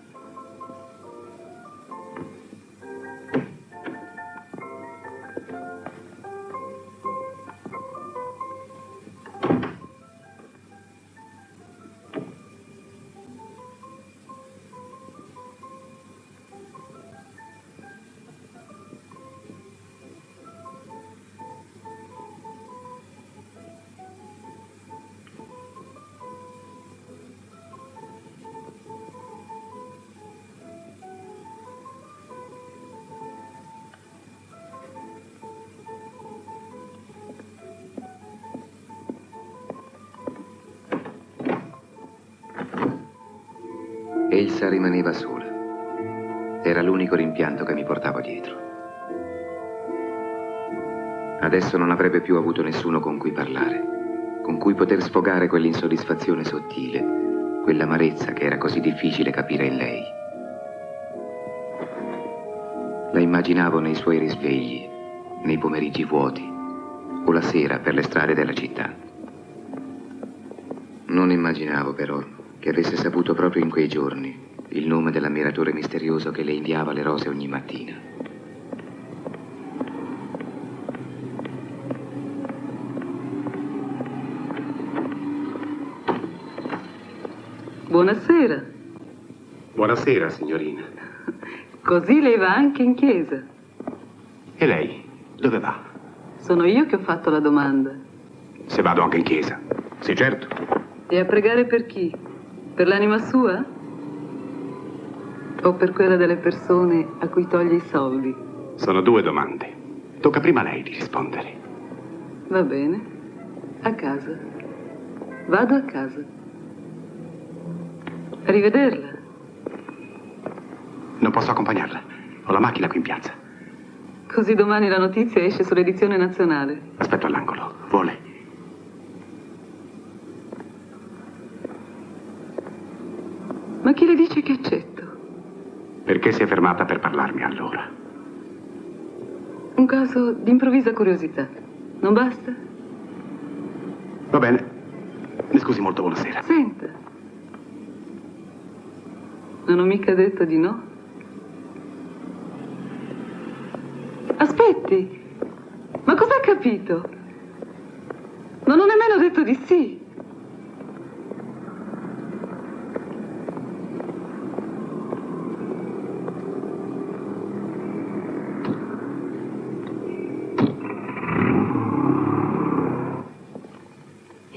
Speaker 1: Elsa rimaneva sola. Era l'unico rimpianto che mi portavo dietro. Adesso non avrebbe più avuto nessuno con cui parlare, con cui poter sfogare quell'insoddisfazione sottile, quell'amarezza che era così difficile capire in lei. La immaginavo nei suoi risvegli, nei pomeriggi vuoti, o la sera per le strade della città. Non immaginavo però che avesse saputo proprio in quei giorni il nome dell'ammiratore misterioso che le inviava le rose ogni mattina.
Speaker 14: Buonasera.
Speaker 9: Buonasera, signorina.
Speaker 14: Così lei va anche in chiesa.
Speaker 9: E lei? Dove va?
Speaker 14: Sono io che ho fatto la domanda.
Speaker 9: Se vado anche in chiesa. Sì, certo.
Speaker 14: E a pregare per chi? Per l'anima sua? O per quella delle persone a cui toglie i soldi?
Speaker 9: Sono due domande. Tocca prima a lei di rispondere.
Speaker 14: Va bene. A casa. Vado a casa. Arrivederla.
Speaker 9: Non posso accompagnarla. Ho la macchina qui in piazza.
Speaker 14: Così domani la notizia esce sull'edizione nazionale.
Speaker 9: Aspetto all'angolo. Vuole?
Speaker 14: Ma chi le dice che accetto?
Speaker 9: Perché si è fermata per parlarmi allora?
Speaker 14: Un caso di improvvisa curiosità. Non basta?
Speaker 9: Va bene. Mi scusi molto, buonasera.
Speaker 14: Senta. Non ho mica detto di no. Aspetti. Ma cosa ha capito? Non ho nemmeno detto di sì.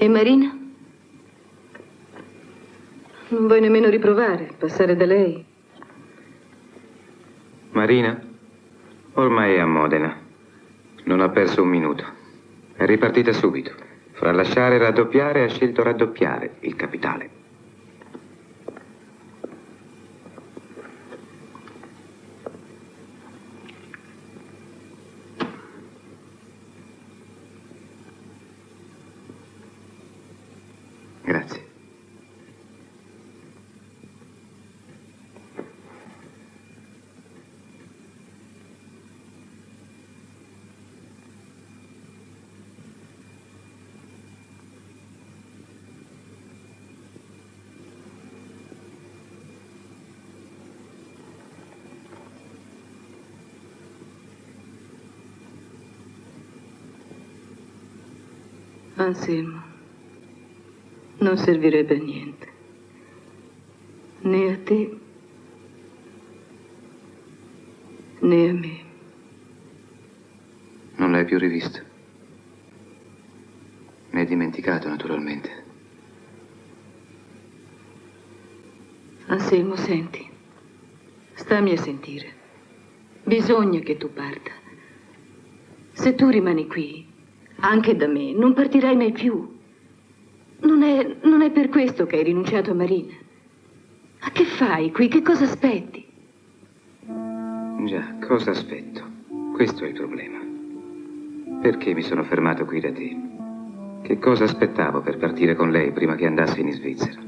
Speaker 3: E Marina? Non vuoi nemmeno riprovare, passare da lei?
Speaker 1: Marina? Ormai è a Modena. Non ha perso un minuto. È ripartita subito. Fra lasciare e raddoppiare ha scelto raddoppiare il capitale. Grazie.
Speaker 3: Anselmo, non servirebbe a niente. Né a te, né a me.
Speaker 1: Non l'hai più rivisto? Mi hai dimenticato, naturalmente.
Speaker 3: Anselmo, senti. Stammi a sentire. Bisogna che tu parta. Se tu rimani qui, anche da me, non partirai mai più. Non è per questo che hai rinunciato a Marina. Ma che fai qui? Che cosa aspetti?
Speaker 1: Già, cosa aspetto? Questo è il problema. Perché mi sono fermato qui da te? Che cosa aspettavo per partire con lei prima che andasse in Svizzera?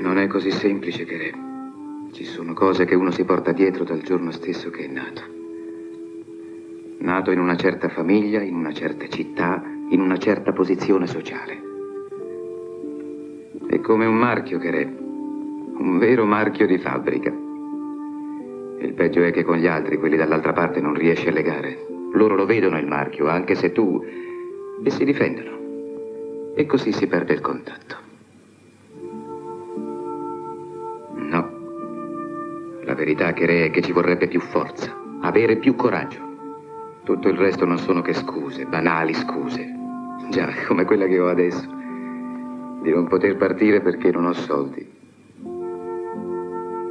Speaker 1: Non è così semplice, che ci sono cose che uno si porta dietro dal giorno stesso che è nato. Nato in una certa famiglia, in una certa città, in una certa posizione sociale. È come un marchio, un vero marchio di fabbrica. E il peggio è che con gli altri, quelli dall'altra parte, non riesci a legare. Loro lo vedono il marchio, anche se tu... e si difendono. E così si perde il contatto. No. La verità, è che ci vorrebbe più forza, avere più coraggio. Tutto il resto non sono che scuse, banali scuse. Già, come quella che ho adesso. Di non poter partire perché non ho soldi.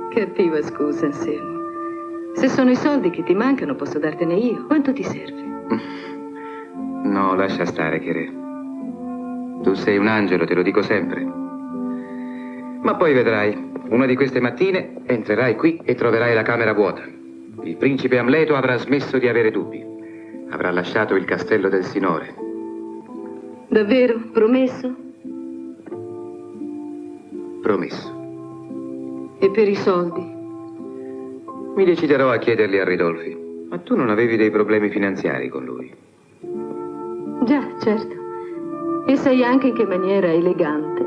Speaker 3: Cattiva scusa, Anselmo. Se sono i soldi che ti mancano, posso dartene io. Quanto ti serve?
Speaker 1: No, lascia stare, Tu sei un angelo, te lo dico sempre. Ma poi vedrai, una di queste mattine entrerai qui e troverai la camera vuota. Il principe Amleto avrà smesso di avere dubbi. Avrà lasciato il castello del Sinore.
Speaker 3: Davvero? Promesso?
Speaker 1: Promesso.
Speaker 3: E per i soldi?
Speaker 1: Mi deciderò a chiederli a Ridolfi. Ma tu non avevi dei problemi finanziari con lui?
Speaker 3: Già, certo. E sai anche in che maniera elegante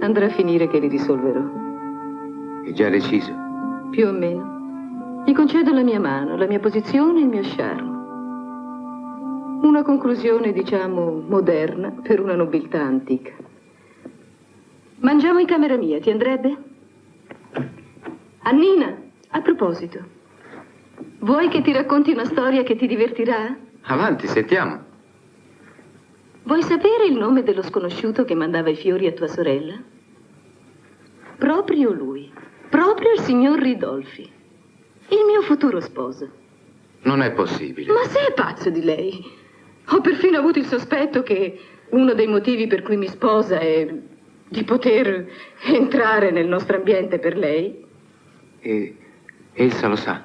Speaker 3: andrà a finire che li risolverò.
Speaker 1: È già deciso?
Speaker 3: Più o meno. Gli concedo la mia mano, la mia posizione e il mio charme. Una conclusione, diciamo, moderna per una nobiltà antica. Mangiamo in camera mia, ti andrebbe? Annina, a proposito, vuoi che ti racconti una storia che ti divertirà?
Speaker 1: Avanti, sentiamo.
Speaker 3: Vuoi sapere il nome dello sconosciuto che mandava i fiori a tua sorella? Proprio lui, proprio il signor Ridolfi, il mio futuro sposo.
Speaker 1: Non è possibile.
Speaker 3: Ma sei pazzo di lei? Ho perfino avuto il sospetto che uno dei motivi per cui mi sposa è di poter entrare nel nostro ambiente per lei.
Speaker 1: E essa lo sa?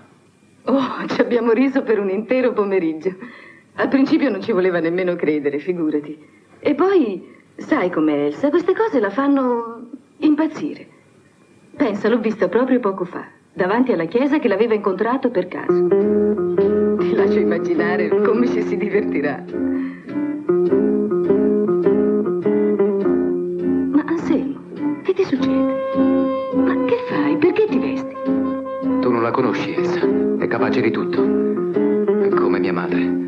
Speaker 3: Oh, ci abbiamo riso per un intero pomeriggio. Al principio non ci voleva nemmeno credere, figurati. E poi, sai com'è Elsa, queste cose la fanno impazzire. Pensa, l'ho vista proprio poco fa, davanti alla chiesa che l'aveva incontrato per caso. Ti lascio immaginare come ci si divertirà. Ma Anselmo, che ti succede? Ma che fai? Perché ti vesti?
Speaker 1: Tu non la conosci, essa. È capace di tutto. È come mia madre.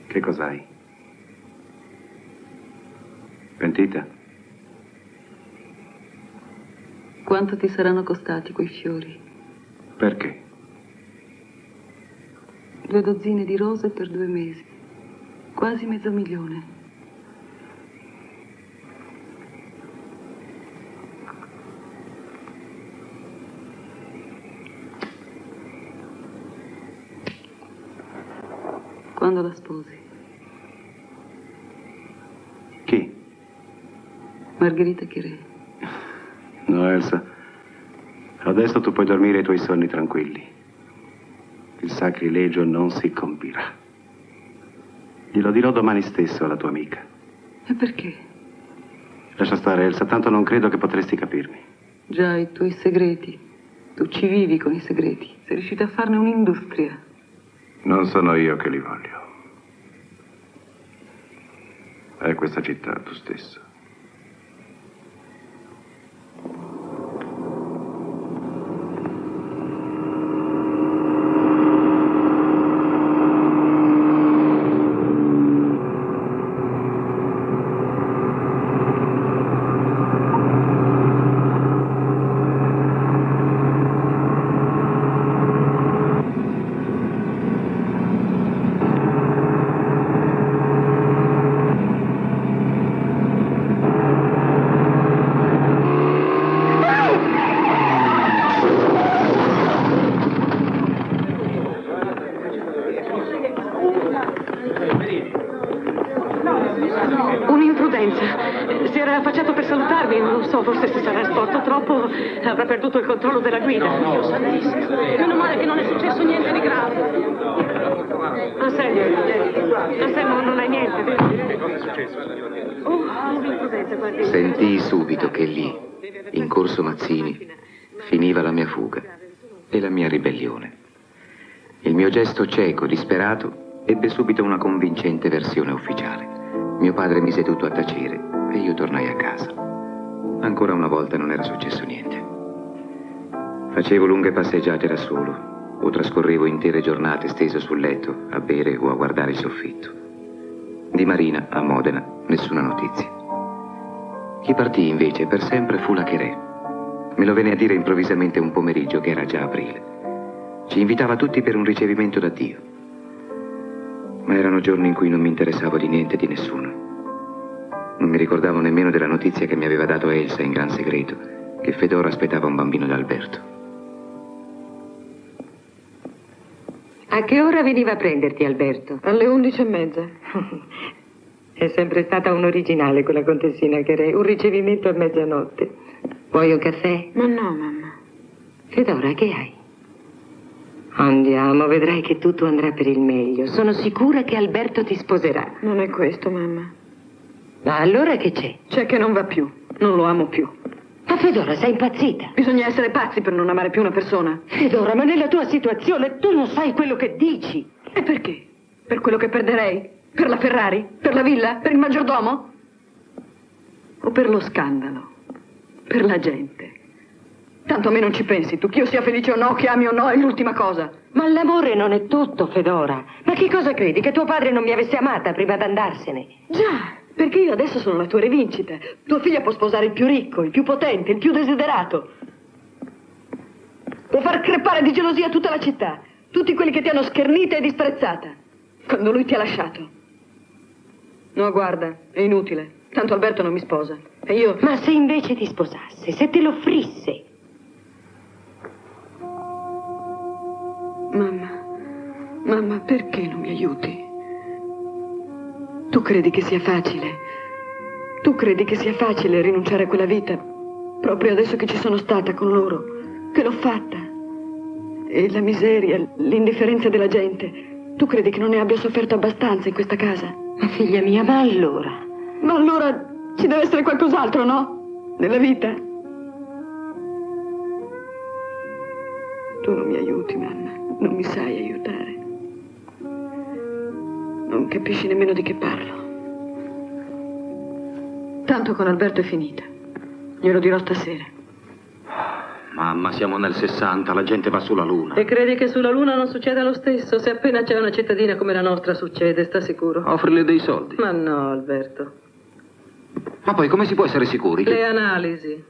Speaker 9: Che cos'hai? Pentita?
Speaker 14: Quanto ti saranno costati quei fiori?
Speaker 9: Perché?
Speaker 14: 2 dozzine di rose per 2 mesi. Quasi $500.000. Quando la sposi?
Speaker 9: Chi?
Speaker 14: Margherita Chirè.
Speaker 9: No, Elsa. Adesso tu puoi dormire i tuoi sonni tranquilli. Il sacrilegio non si compirà. Glielo dirò domani stesso alla tua amica.
Speaker 14: E perché?
Speaker 9: Lascia stare, Elsa, tanto non credo che potresti capirmi.
Speaker 14: Già, i tuoi segreti. Tu ci vivi con i segreti. Sei riuscita a farne un'industria.
Speaker 9: Non sono io che li voglio. È questa città, tu stesso.
Speaker 4: dopo avrà perduto il controllo della guida.
Speaker 6: No.
Speaker 4: Meno male che non è successo niente di grave. Anselmo, non hai niente, vero?
Speaker 12: Che cosa è successo, signore?
Speaker 4: L'imprudenza, guardi.
Speaker 1: Sentii subito che lì, in Corso Mazzini, finiva la mia fuga e la mia ribellione. Il mio gesto cieco, disperato, ebbe subito una convincente versione ufficiale. Mio padre mise tutto a tacere e io tornai a casa. Ancora una volta non era successo niente. Facevo lunghe passeggiate da solo o trascorrevo intere giornate steso sul letto a bere o a guardare il soffitto. Di Marina a Modena nessuna notizia. Chi partì invece per sempre fu la Cherè. Me lo venne a dire improvvisamente un pomeriggio che era già aprile. Ci invitava tutti per un ricevimento da Dio. Ma erano giorni in cui non mi interessavo di niente e di nessuno. Non mi ricordavo nemmeno della notizia che mi aveva dato Elsa in gran segreto, che Fedora aspettava un bambino da Alberto.
Speaker 4: A che ora veniva a prenderti, Alberto?
Speaker 3: Alle 11:30.
Speaker 4: È sempre stata un'originale quella contessina Cherè, un ricevimento a mezzanotte. Vuoi un caffè?
Speaker 3: Ma no, mamma.
Speaker 4: Fedora, che hai? Andiamo, vedrai che tutto andrà per il meglio. Sono sicura che Alberto ti sposerà.
Speaker 3: Non è questo, mamma.
Speaker 4: Ma allora che c'è?
Speaker 3: C'è che non va più. Non lo amo più.
Speaker 4: Ma Fedora, sei impazzita?
Speaker 3: Bisogna essere pazzi per non amare più una persona.
Speaker 4: Fedora, ma nella tua situazione tu non sai quello che dici.
Speaker 3: E perché? Per quello che perderei? Per la Ferrari? Per la villa? Per il maggiordomo? O per lo scandalo? Per la gente? Tanto a me non ci pensi tu, che io sia felice o no, che ami o no, è l'ultima cosa.
Speaker 4: Ma l'amore non è tutto, Fedora. Ma che cosa credi? Che tuo padre non mi avesse amata prima d'andarsene?
Speaker 3: Già, perché io adesso sono la tua rivincita. Tua figlia può sposare il più ricco, il più potente, il più desiderato. Può far crepare di gelosia tutta la città. Tutti quelli che ti hanno schernita e disprezzata. Quando lui ti ha lasciato. No, guarda, è inutile. Tanto Alberto non mi sposa. E io...
Speaker 4: Ma se invece ti sposasse, se te lo offrisse...
Speaker 3: Mamma, perché non mi aiuti? Tu credi che sia facile? Tu credi che sia facile rinunciare a quella vita? Proprio adesso che ci sono stata con loro, che l'ho fatta. E la miseria, l'indifferenza della gente. Tu credi che non ne abbia sofferto abbastanza in questa casa?
Speaker 4: Ma figlia mia, ma allora?
Speaker 3: Ma allora ci deve essere qualcos'altro, no? Nella vita? Tu non mi aiuti, mamma. Non mi sai aiutare. Non capisci nemmeno di che parlo. Tanto con Alberto è finita. Glielo dirò stasera.
Speaker 15: Mamma, siamo nel 60, la gente va sulla Luna.
Speaker 14: E credi che sulla Luna non succeda lo stesso? Se appena c'è una cittadina come la nostra succede, sta sicuro?
Speaker 15: Offrile dei soldi.
Speaker 14: Ma no, Alberto.
Speaker 15: Ma poi come si può essere sicuri?
Speaker 14: Le analisi.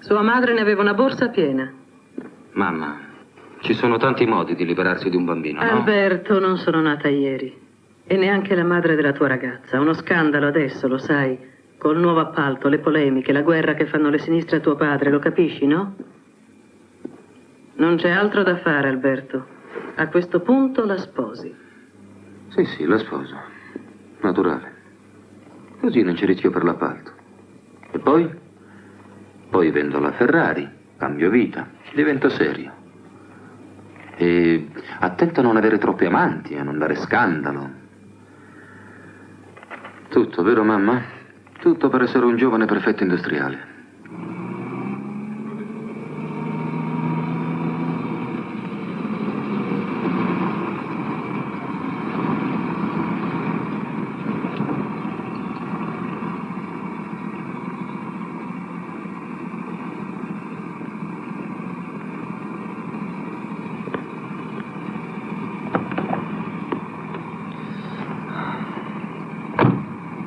Speaker 14: Sua madre ne aveva una borsa piena.
Speaker 15: Mamma, ci sono tanti modi di liberarsi di un bambino, no?
Speaker 14: Alberto, non sono nata ieri. E neanche la madre della tua ragazza. Uno scandalo adesso, lo sai. Col nuovo appalto, le polemiche, la guerra che fanno le sinistre a tuo padre, lo capisci, no? Non c'è altro da fare, Alberto. A questo punto la sposi.
Speaker 15: Sì, la sposo. Naturale. Così non ci ritiro per l'appalto. E poi? Poi vendo la Ferrari, cambio vita, divento serio. E attento a non avere troppi amanti, a non dare scandalo. Tutto, vero mamma? Tutto per essere un giovane prefetto industriale.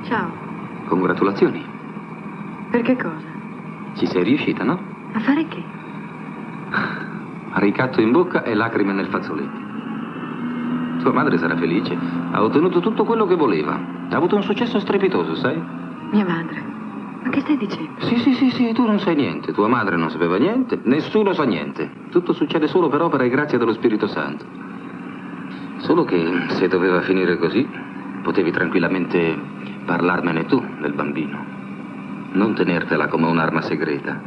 Speaker 3: Ciao.
Speaker 15: Congratulazioni.
Speaker 3: Per che cosa?
Speaker 15: Ci sei riuscita, no?
Speaker 3: A fare che?
Speaker 15: Ricatto in bocca e lacrime nel fazzoletto. Tua madre sarà felice. Ha ottenuto tutto quello che voleva. Ha avuto un successo strepitoso, sai?
Speaker 3: Mia madre. Ma che stai dicendo?
Speaker 15: Sì, tu non sai niente. Tua madre non sapeva niente. Nessuno sa niente. Tutto succede solo per opera e grazia dello Spirito Santo. Solo che se doveva finire così, potevi tranquillamente parlarmene tu del bambino. Non tenertela come un'arma segreta.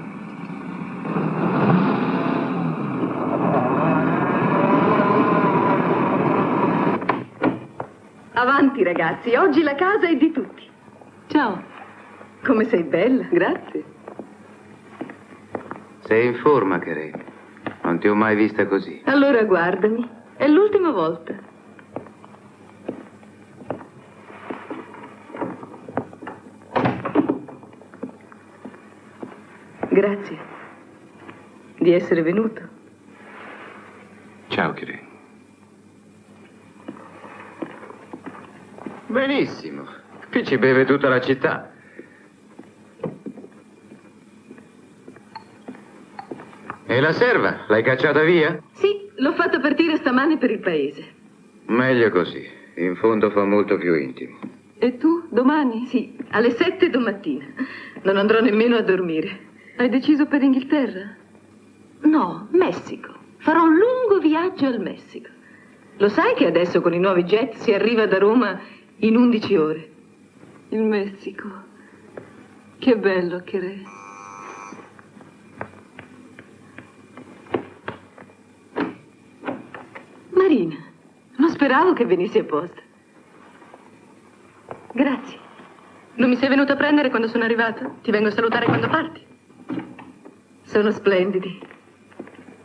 Speaker 3: Avanti, ragazzi, oggi la casa è di tutti.
Speaker 14: Ciao.
Speaker 3: Come sei bella.
Speaker 14: Grazie.
Speaker 1: Sei in forma, Carey. Non ti ho mai vista così.
Speaker 3: Allora guardami, è l'ultima volta. Grazie di essere venuto.
Speaker 6: Ciao, Carey.
Speaker 1: Benissimo. Qui ci beve tutta la città. E la serva? L'hai cacciata via?
Speaker 3: Sì, l'ho fatta partire stamane per il paese.
Speaker 1: Meglio così. In fondo fa molto più intimo.
Speaker 14: E tu, domani?
Speaker 3: Sì, alle 7 domattina. Non andrò nemmeno a dormire.
Speaker 14: Hai deciso per Inghilterra?
Speaker 3: No, Messico. Farò un lungo viaggio al Messico. Lo sai che adesso con i nuovi jet si arriva da Roma in 11 ore?
Speaker 14: Il Messico. Che bello, Carey.
Speaker 3: Marina, non speravo che venissi apposta. Grazie.
Speaker 14: Non mi sei venuta a prendere quando sono arrivata? Ti vengo a salutare quando parti.
Speaker 3: Sono splendidi.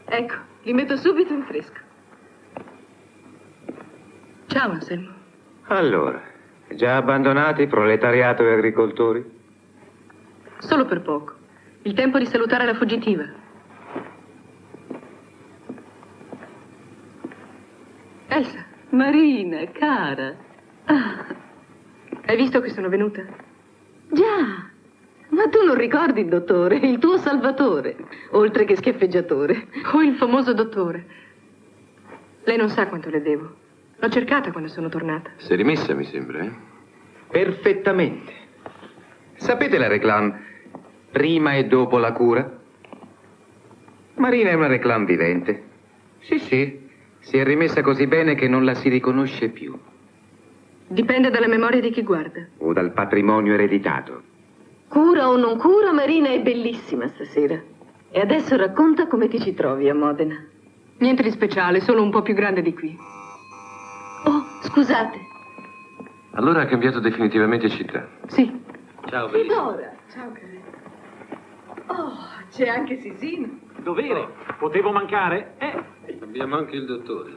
Speaker 3: Ecco, li metto subito in fresco.
Speaker 14: Ciao, Anselmo.
Speaker 1: Allora, già abbandonati proletariato e agricoltori?
Speaker 14: Solo per poco. Il tempo di salutare la fuggitiva. Elsa. Marina, cara. Ah. Hai visto che sono venuta?
Speaker 3: Già. Ma tu non ricordi il dottore, il tuo salvatore, oltre che schiaffeggiatore.
Speaker 14: Oh, il famoso dottore. Lei non sa quanto le devo. L'ho cercata quando sono tornata.
Speaker 6: Sei rimessa, mi sembra, eh?
Speaker 1: Perfettamente. Sapete la reclame prima e dopo la cura? Marina è una reclame vivente. Sì, sì. Si è rimessa così bene che non la si riconosce più.
Speaker 14: Dipende dalla memoria di chi guarda.
Speaker 1: O dal patrimonio ereditato.
Speaker 3: Cura o non cura, Marina è bellissima stasera. E adesso racconta come ti ci trovi a Modena.
Speaker 14: Niente di speciale, solo un po' più grande di qui.
Speaker 3: Oh, scusate.
Speaker 6: Allora ha cambiato definitivamente città.
Speaker 14: Sì.
Speaker 6: Ciao, bellissima.
Speaker 3: Fedora. Ciao, Carey. Oh, c'è anche Sisino.
Speaker 5: Dovere. Potevo mancare?
Speaker 6: Abbiamo anche il dottore.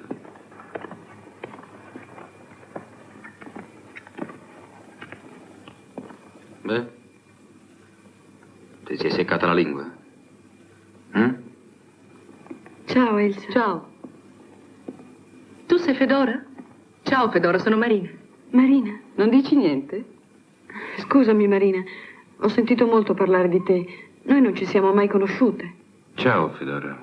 Speaker 15: Beh, ti sei seccata la lingua?
Speaker 7: Ciao, Elsa.
Speaker 14: Ciao. Tu sei Fedora? Ciao, Fedora, sono Marina.
Speaker 7: Marina.
Speaker 14: Non dici niente?
Speaker 7: Scusami, Marina. Ho sentito molto parlare di te. Noi non ci siamo mai conosciute.
Speaker 6: Ciao, Fedora.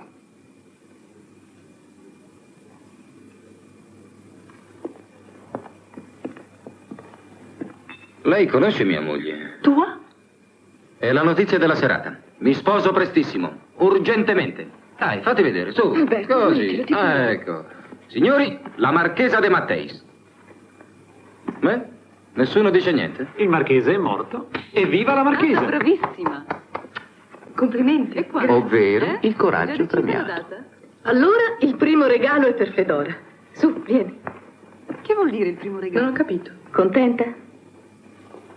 Speaker 15: Lei conosce mia moglie?
Speaker 14: Tua?
Speaker 15: È la notizia della serata. Mi sposo prestissimo, urgentemente. Dai, fatti vedere, su.
Speaker 3: Beh,
Speaker 15: Così. Ecco. Signori, la Marchesa De Matteis. Beh, nessuno dice niente?
Speaker 5: Il marchese è morto. Evviva la marchesa!
Speaker 14: Bravissima. Complimenti. E qua?
Speaker 1: Ovvero il coraggio premiato.
Speaker 3: Allora il primo regalo è per Fedora. Su, vieni.
Speaker 14: Che vuol dire il primo regalo? Non ho capito.
Speaker 3: Contenta?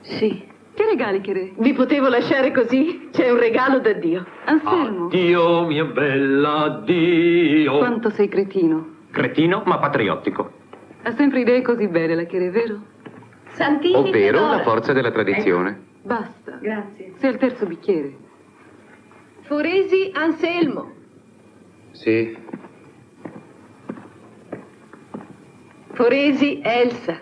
Speaker 7: Sì.
Speaker 14: Che regali, Carey?
Speaker 3: Vi potevo lasciare così? C'è un regalo da Dio.
Speaker 14: Anselmo.
Speaker 5: Dio, mia bella, addio.
Speaker 14: Quanto sei cretino.
Speaker 5: Cretino, ma patriottico.
Speaker 14: Ha sempre idee così belle, la Carey, vero?
Speaker 3: Santini,
Speaker 1: Ovvero
Speaker 3: Fedora.
Speaker 1: la forza della tradizione.
Speaker 14: Basta.
Speaker 3: Grazie.
Speaker 14: Sei al terzo bicchiere.
Speaker 3: Foresi, Anselmo.
Speaker 1: Sì.
Speaker 3: Foresi, Elsa.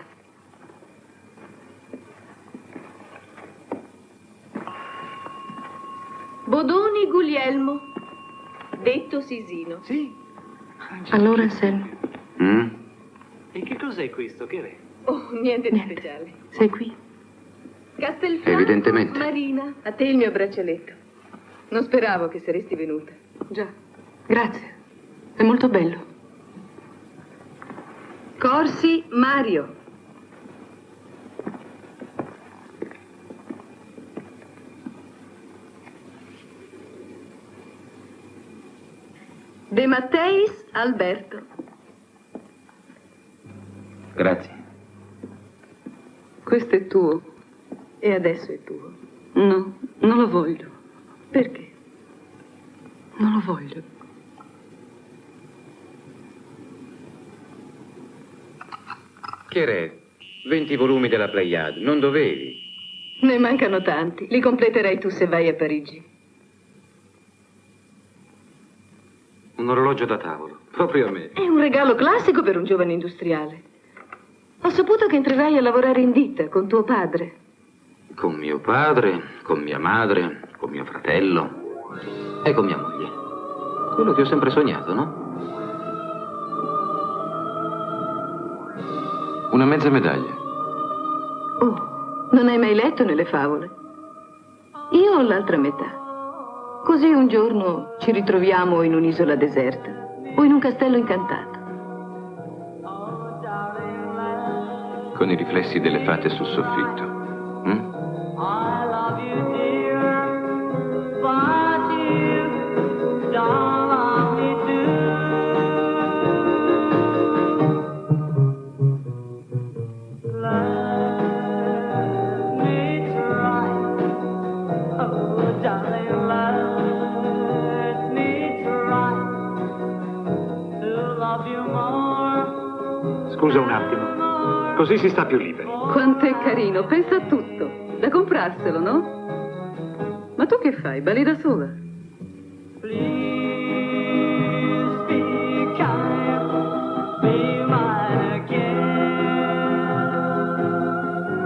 Speaker 3: Bodoni, Guglielmo. Detto Sisino.
Speaker 5: Sì.
Speaker 14: Allora, Anselmo,
Speaker 5: E che cos'è questo, che è?
Speaker 3: Oh, niente di speciale.
Speaker 14: sei qui?
Speaker 3: Castelfranco,
Speaker 1: Evidentemente.
Speaker 3: Marina, a te il mio braccialetto. Non speravo che saresti venuta.
Speaker 14: Già. Grazie. È molto bello.
Speaker 3: Corsi, Mario. De Matteis Alberto.
Speaker 15: Grazie.
Speaker 14: Questo è tuo.
Speaker 3: E adesso è tuo.
Speaker 14: No, non lo voglio.
Speaker 3: Perché?
Speaker 14: Non lo voglio.
Speaker 17: Che re? 20 volumi della Pleiade, non dovevi.
Speaker 3: Ne mancano tanti. Li completerai tu se vai a Parigi.
Speaker 15: Un orologio da tavolo, proprio a me.
Speaker 3: È un regalo classico per un giovane industriale. Ho saputo che entrerai a lavorare in ditta con tuo padre.
Speaker 15: Con mio padre, con mia madre, con mio fratello e con mia moglie. Quello che ho sempre sognato, no? Una mezza medaglia.
Speaker 3: Oh, non hai mai letto nelle favole? Io ho l'altra metà. Così un giorno ci ritroviamo in un'isola deserta o in un castello incantato.
Speaker 15: Con i riflessi delle fate sul soffitto.
Speaker 5: Scusa un attimo, così si sta più liberi.
Speaker 14: Quant'è carino, pensa a tutto. Da comprarselo, no? Ma tu che fai? Balli da sola?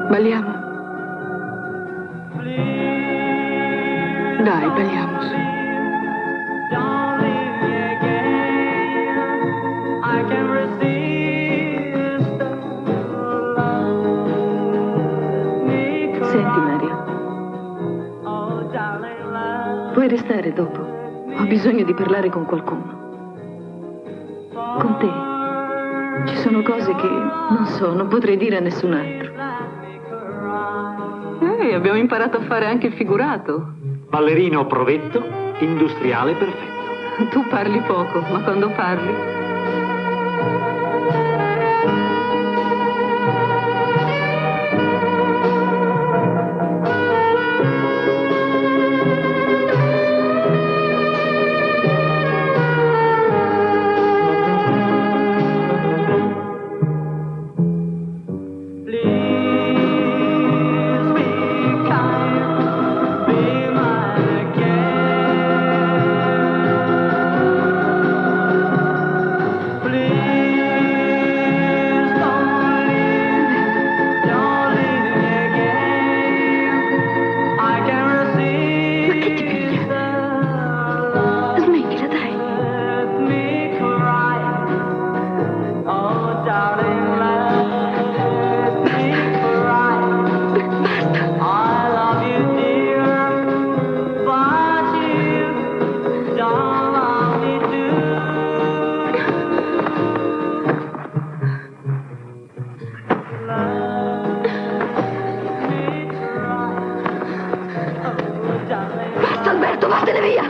Speaker 3: Balliamo. Dai, balliamo su. Senti, Mario. Puoi restare dopo. Ho bisogno di parlare con qualcuno. Con te. Ci sono cose che, non so, non potrei dire a nessun altro.
Speaker 14: Abbiamo imparato a fare anche il figurato.
Speaker 5: Ballerino provetto, industriale perfetto.
Speaker 14: Tu parli poco, ma quando parli...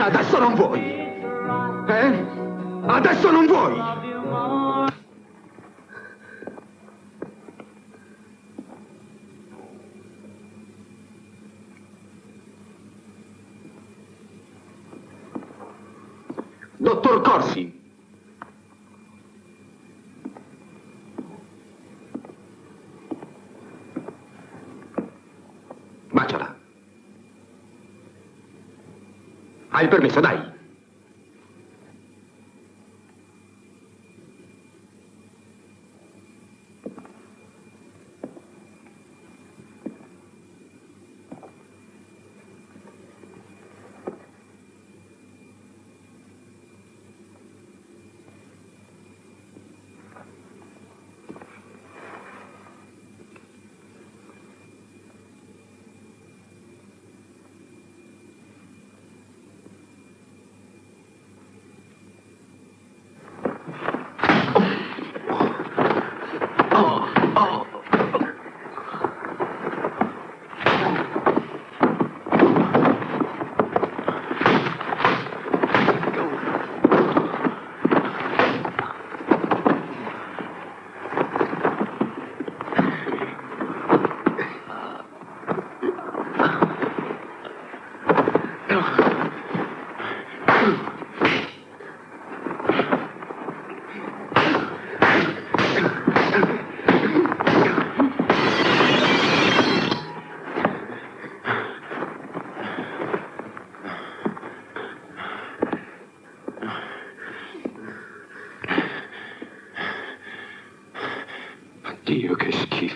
Speaker 17: Adesso non vuoi! Adesso non vuoi! Dottor Corsi! Baciala. Hai il permesso, dai.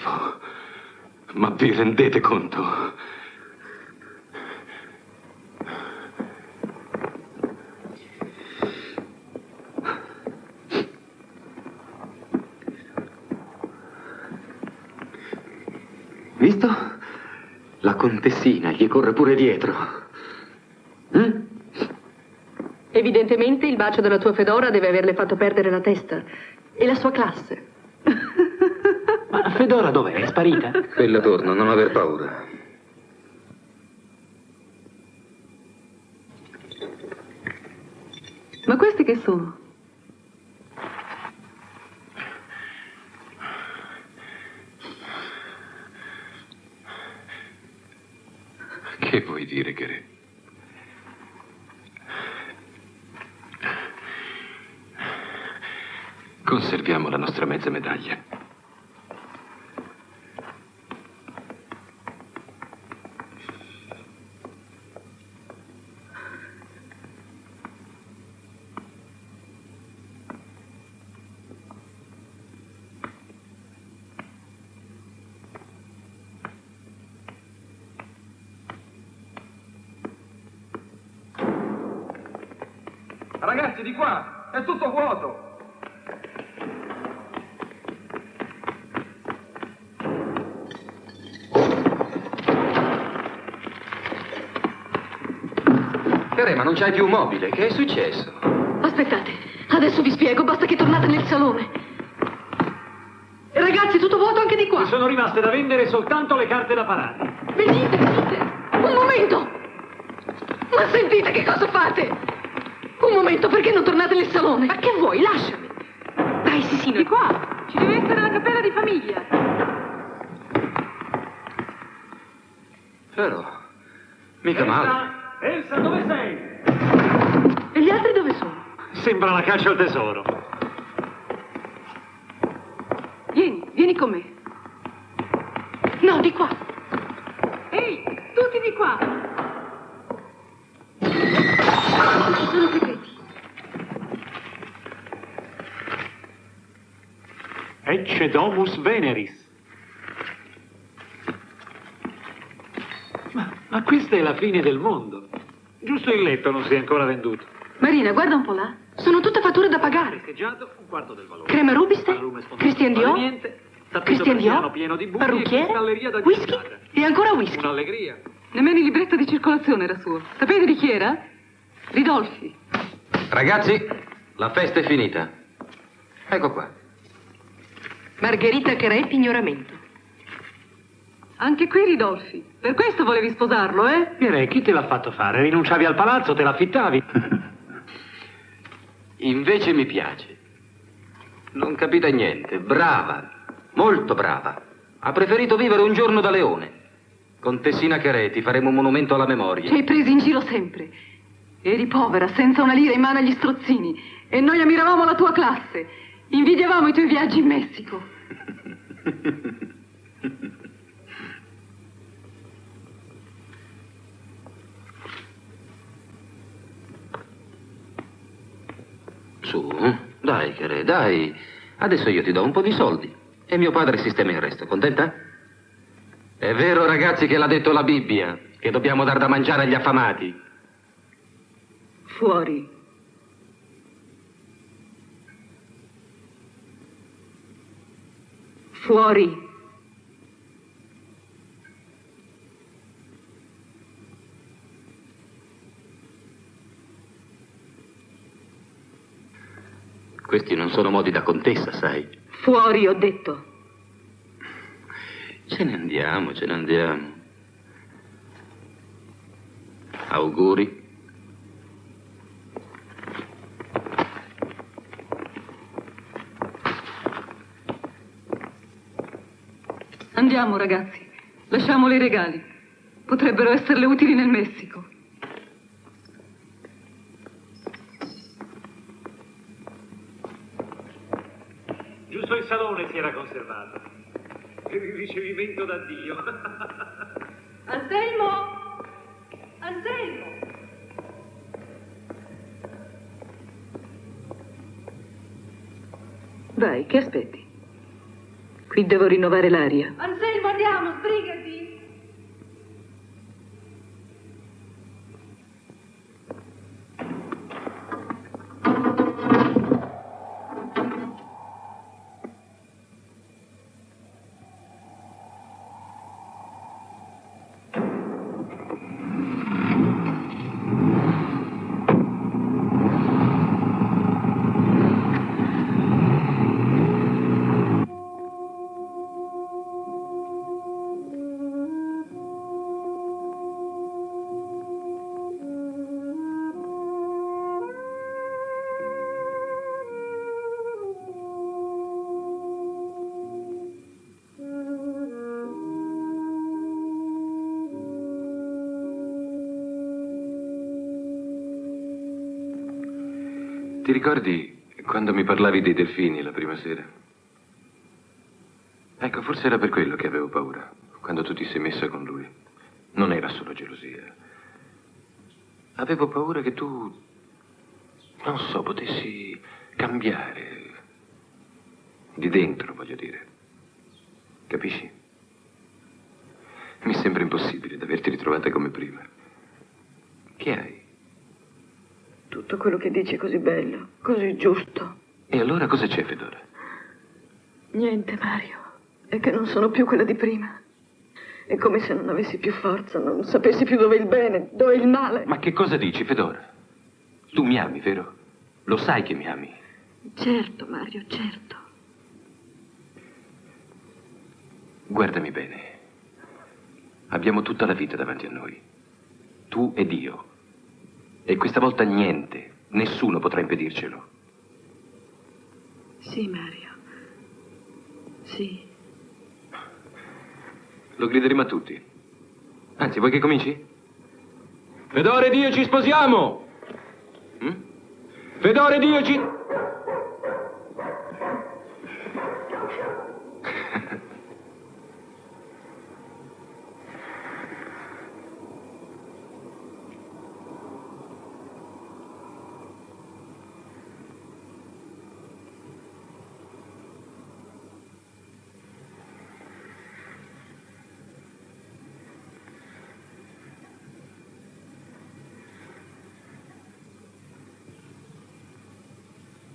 Speaker 6: schifo. Ma vi rendete conto?
Speaker 17: Visto? La contessina gli corre pure dietro.
Speaker 14: Evidentemente il bacio della tua Fedora deve averle fatto perdere la testa. E la sua classe.
Speaker 5: Ma Fedora dov'è? È sparita?
Speaker 6: Quella torna, non aver paura.
Speaker 14: Ma questi che sono?
Speaker 6: Che vuoi dire, Gherè? Conserviamo la nostra mezza medaglia.
Speaker 18: Ragazzi, di qua! È tutto vuoto!
Speaker 17: Ma non c'hai più un mobile, che è successo?
Speaker 14: Aspettate, adesso vi spiego, basta che tornate nel salone. Ragazzi, tutto vuoto anche di qua.
Speaker 5: Ci sono rimaste da vendere soltanto le carte da parati.
Speaker 14: Venite, venite! Un momento! Ma sentite che cosa fate? Un momento, perché non tornate nel salone? Ma che vuoi? Lasciami! Dai, Sisino, di qua! Ci deve essere la cappella di famiglia!
Speaker 17: Però, mica male.
Speaker 5: Elsa, dove sei?
Speaker 14: E gli altri dove sono?
Speaker 5: Sembra una caccia al tesoro.
Speaker 14: Vieni con me. No, di qua. Ehi, tutti di qua. Ci sono segreti.
Speaker 5: Ecce domus veneris. Ma questa è la fine del mondo. Giusto il letto non si è ancora venduto.
Speaker 14: Marina, guarda un po' là. Sono tutte fatture da pagare.
Speaker 5: Festeggiato, un quarto del valore.
Speaker 14: Crema Rubiste, Christian Dior, Christian Dior,
Speaker 5: pieno di buchi,
Speaker 14: parrucchiere, whisky e ancora whisky.
Speaker 5: Un'allegria.
Speaker 14: Nemmeno il libretto di circolazione era suo. Sapete di chi era? Ridolfi.
Speaker 6: Ragazzi, la festa è finita. Ecco qua.
Speaker 14: Margherita Cherè, pignoramento. Anche qui Ridolfi. Per questo volevi sposarlo, eh?
Speaker 5: Direi, chi te l'ha fatto fare? Rinunciavi al palazzo, te l'affittavi.
Speaker 6: Invece mi piace. Non capite niente. Brava, molto brava. Ha preferito vivere un giorno da leone. Contessina Cherè, ti faremo un monumento alla memoria.
Speaker 14: Ci hai presi in giro sempre. Eri povera, senza una lira in mano agli strozzini. E noi ammiravamo la tua classe. Invidiavamo i tuoi viaggi in Messico.
Speaker 6: Su, dai, Cherè, dai. Adesso io ti do un po' di soldi e mio padre sistema il resto. Contenta? È vero, ragazzi, che l'ha detto la Bibbia, che dobbiamo dar da mangiare agli affamati.
Speaker 14: Fuori. Fuori.
Speaker 6: Questi non sono modi da contessa, sai.
Speaker 14: Fuori, ho detto.
Speaker 6: Ce ne andiamo, ce ne andiamo. Auguri.
Speaker 14: Andiamo, ragazzi. Lasciamole i regali. Potrebbero esserle utili nel Messico.
Speaker 5: Giusto il salone si era conservato. Per il ricevimento da Dio.
Speaker 14: Anselmo! Anselmo! Dai, che aspetti? Qui devo rinnovare l'aria.
Speaker 11: Anselmo, andiamo, sbrigati!
Speaker 6: Ti ricordi quando mi parlavi dei delfini la prima sera? Ecco, forse era per quello che avevo paura, quando tu ti sei messa con lui. Non era solo gelosia. Avevo paura che tu, non so, potessi cambiare. Di dentro, voglio dire. Capisci? Mi sembra impossibile di averti ritrovata come prima. Che hai?
Speaker 7: Tutto quello che dici è così bello, così giusto.
Speaker 6: E allora cosa c'è, Fedora?
Speaker 7: Niente, Mario. È che non sono più quella di prima. È come se non avessi più forza, non sapessi più dove è il bene, dove è il male.
Speaker 6: Ma che cosa dici, Fedora? Tu mi ami, vero? Lo sai che mi ami.
Speaker 7: Certo, Mario, certo.
Speaker 6: Guardami bene. Abbiamo tutta la vita davanti a noi. Tu ed io. E questa volta niente, nessuno potrà impedircelo.
Speaker 7: Sì, Mario. Sì.
Speaker 6: Lo grideremo a tutti. Anzi, vuoi che cominci? Fedora ed io ci sposiamo! Fedora ed io ci...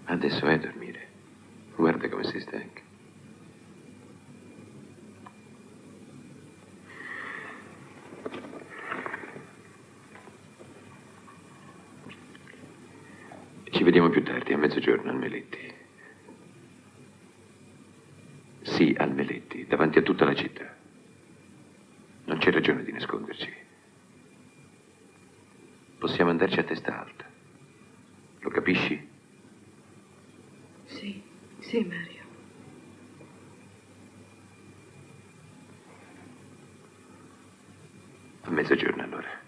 Speaker 6: Adesso vai a dormire. Guarda come sei stanca. Ci vediamo più tardi, a mezzogiorno al Meletti. Sì, al Meletti, davanti a tutta la città. Non c'è ragione di nasconderci. Possiamo andarci a testa alta. Lo capisci?
Speaker 7: Sì, sì, Mario.
Speaker 6: A mezzogiorno allora.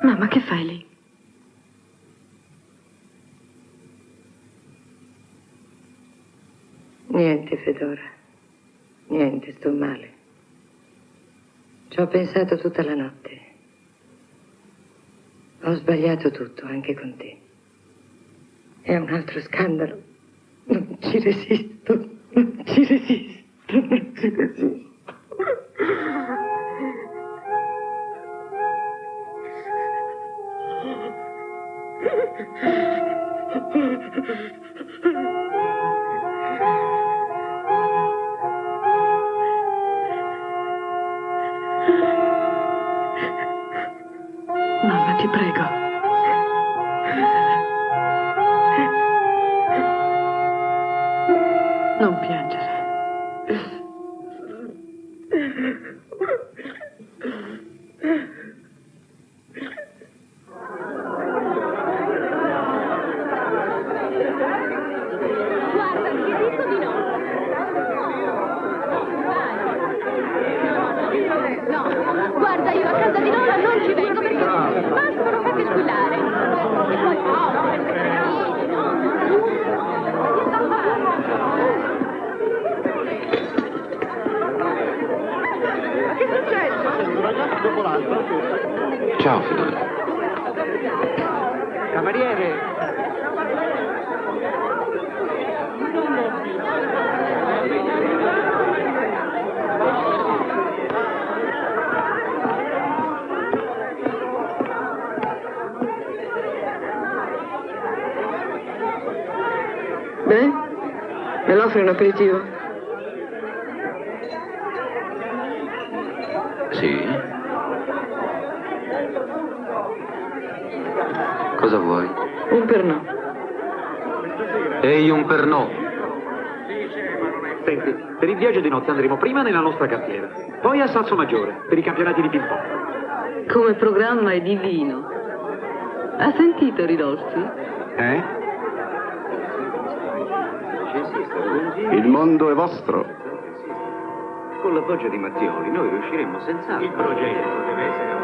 Speaker 7: Mamma, che fai lì?
Speaker 4: Niente, Fedora. Niente, sto male. Ci ho pensato tutta la notte. Ho sbagliato tutto, anche con te. È un altro scandalo. Non ci resisto. Non ci resisto. Non ci resisto.
Speaker 14: Mamma, ti prego. Non piangere.
Speaker 11: Guarda, ti dico di no. No, guarda, io a casa di Lola non ci vengo perché basta, non fate squillare. E poi Ma che è successo?
Speaker 12: Un ragazzo dopo l'altro.
Speaker 15: Ciao, Fedora.
Speaker 5: Cameriere!
Speaker 7: Beh, me lo offri un aperitivo?
Speaker 15: Sì? Cosa vuoi?
Speaker 7: Un pernò.
Speaker 15: Ehi, un pernò.
Speaker 5: Senti, per il viaggio di notte andremo prima nella nostra cartiera, poi a Sasso Maggiore, per i campionati di ping-pong.
Speaker 14: Come programma è divino. Ha sentito, Ridolfi?
Speaker 9: Il mondo è vostro.
Speaker 12: Con l'appoggio di Mattioli noi riusciremo senz'altro. Il progetto deve essere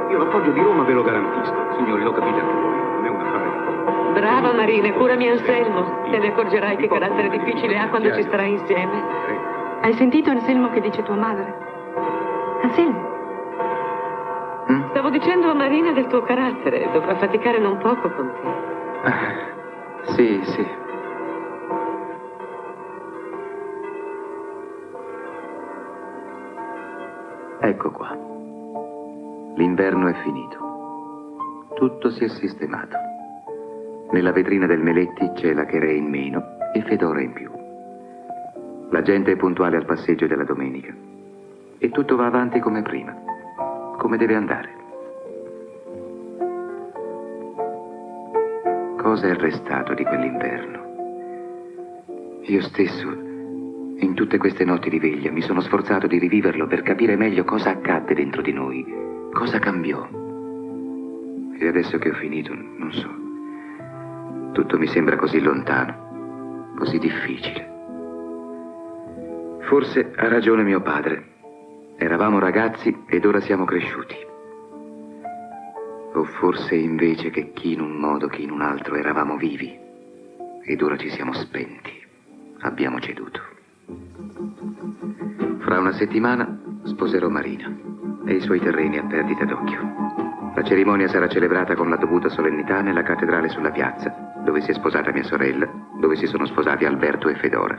Speaker 12: Io l'appoggio di Roma ve lo garantisco. Signori, lo capite anche voi. Non è un affare da poco.
Speaker 4: Brava Marina, curami Anselmo. Te ne accorgerai che carattere difficile ha quando ci starai insieme.
Speaker 7: Hai sentito Anselmo che dice tua madre? Anselmo?
Speaker 4: Stavo dicendo a Marina del tuo carattere. Dovrà faticare non poco con te.
Speaker 1: Sì, sì. Ecco qua. L'inverno è finito. Tutto si è sistemato. Nella vetrina del Meletti c'è la Cherè in meno e Fedora in più. La gente è puntuale al passeggio della domenica. E tutto va avanti come prima. Come deve andare. Cosa è restato di quell'inverno? Io stesso, in tutte queste notti di veglia, mi sono sforzato di riviverlo per capire meglio cosa accadde dentro di noi, cosa cambiò. E adesso che ho finito, non so. Tutto mi sembra così lontano, così difficile. Forse ha ragione mio padre. Eravamo ragazzi ed ora siamo cresciuti. O forse invece che chi in un modo, chi in un altro eravamo vivi ed ora ci siamo spenti, abbiamo ceduto. Fra una settimana sposerò Marina e i suoi terreni a perdita d'occhio. La cerimonia sarà celebrata con la dovuta solennità nella cattedrale sulla piazza, dove si è sposata mia sorella, dove si sono sposati Alberto e Fedora.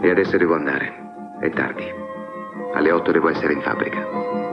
Speaker 1: E adesso devo andare, è tardi. Alle 8 devo essere in fabbrica.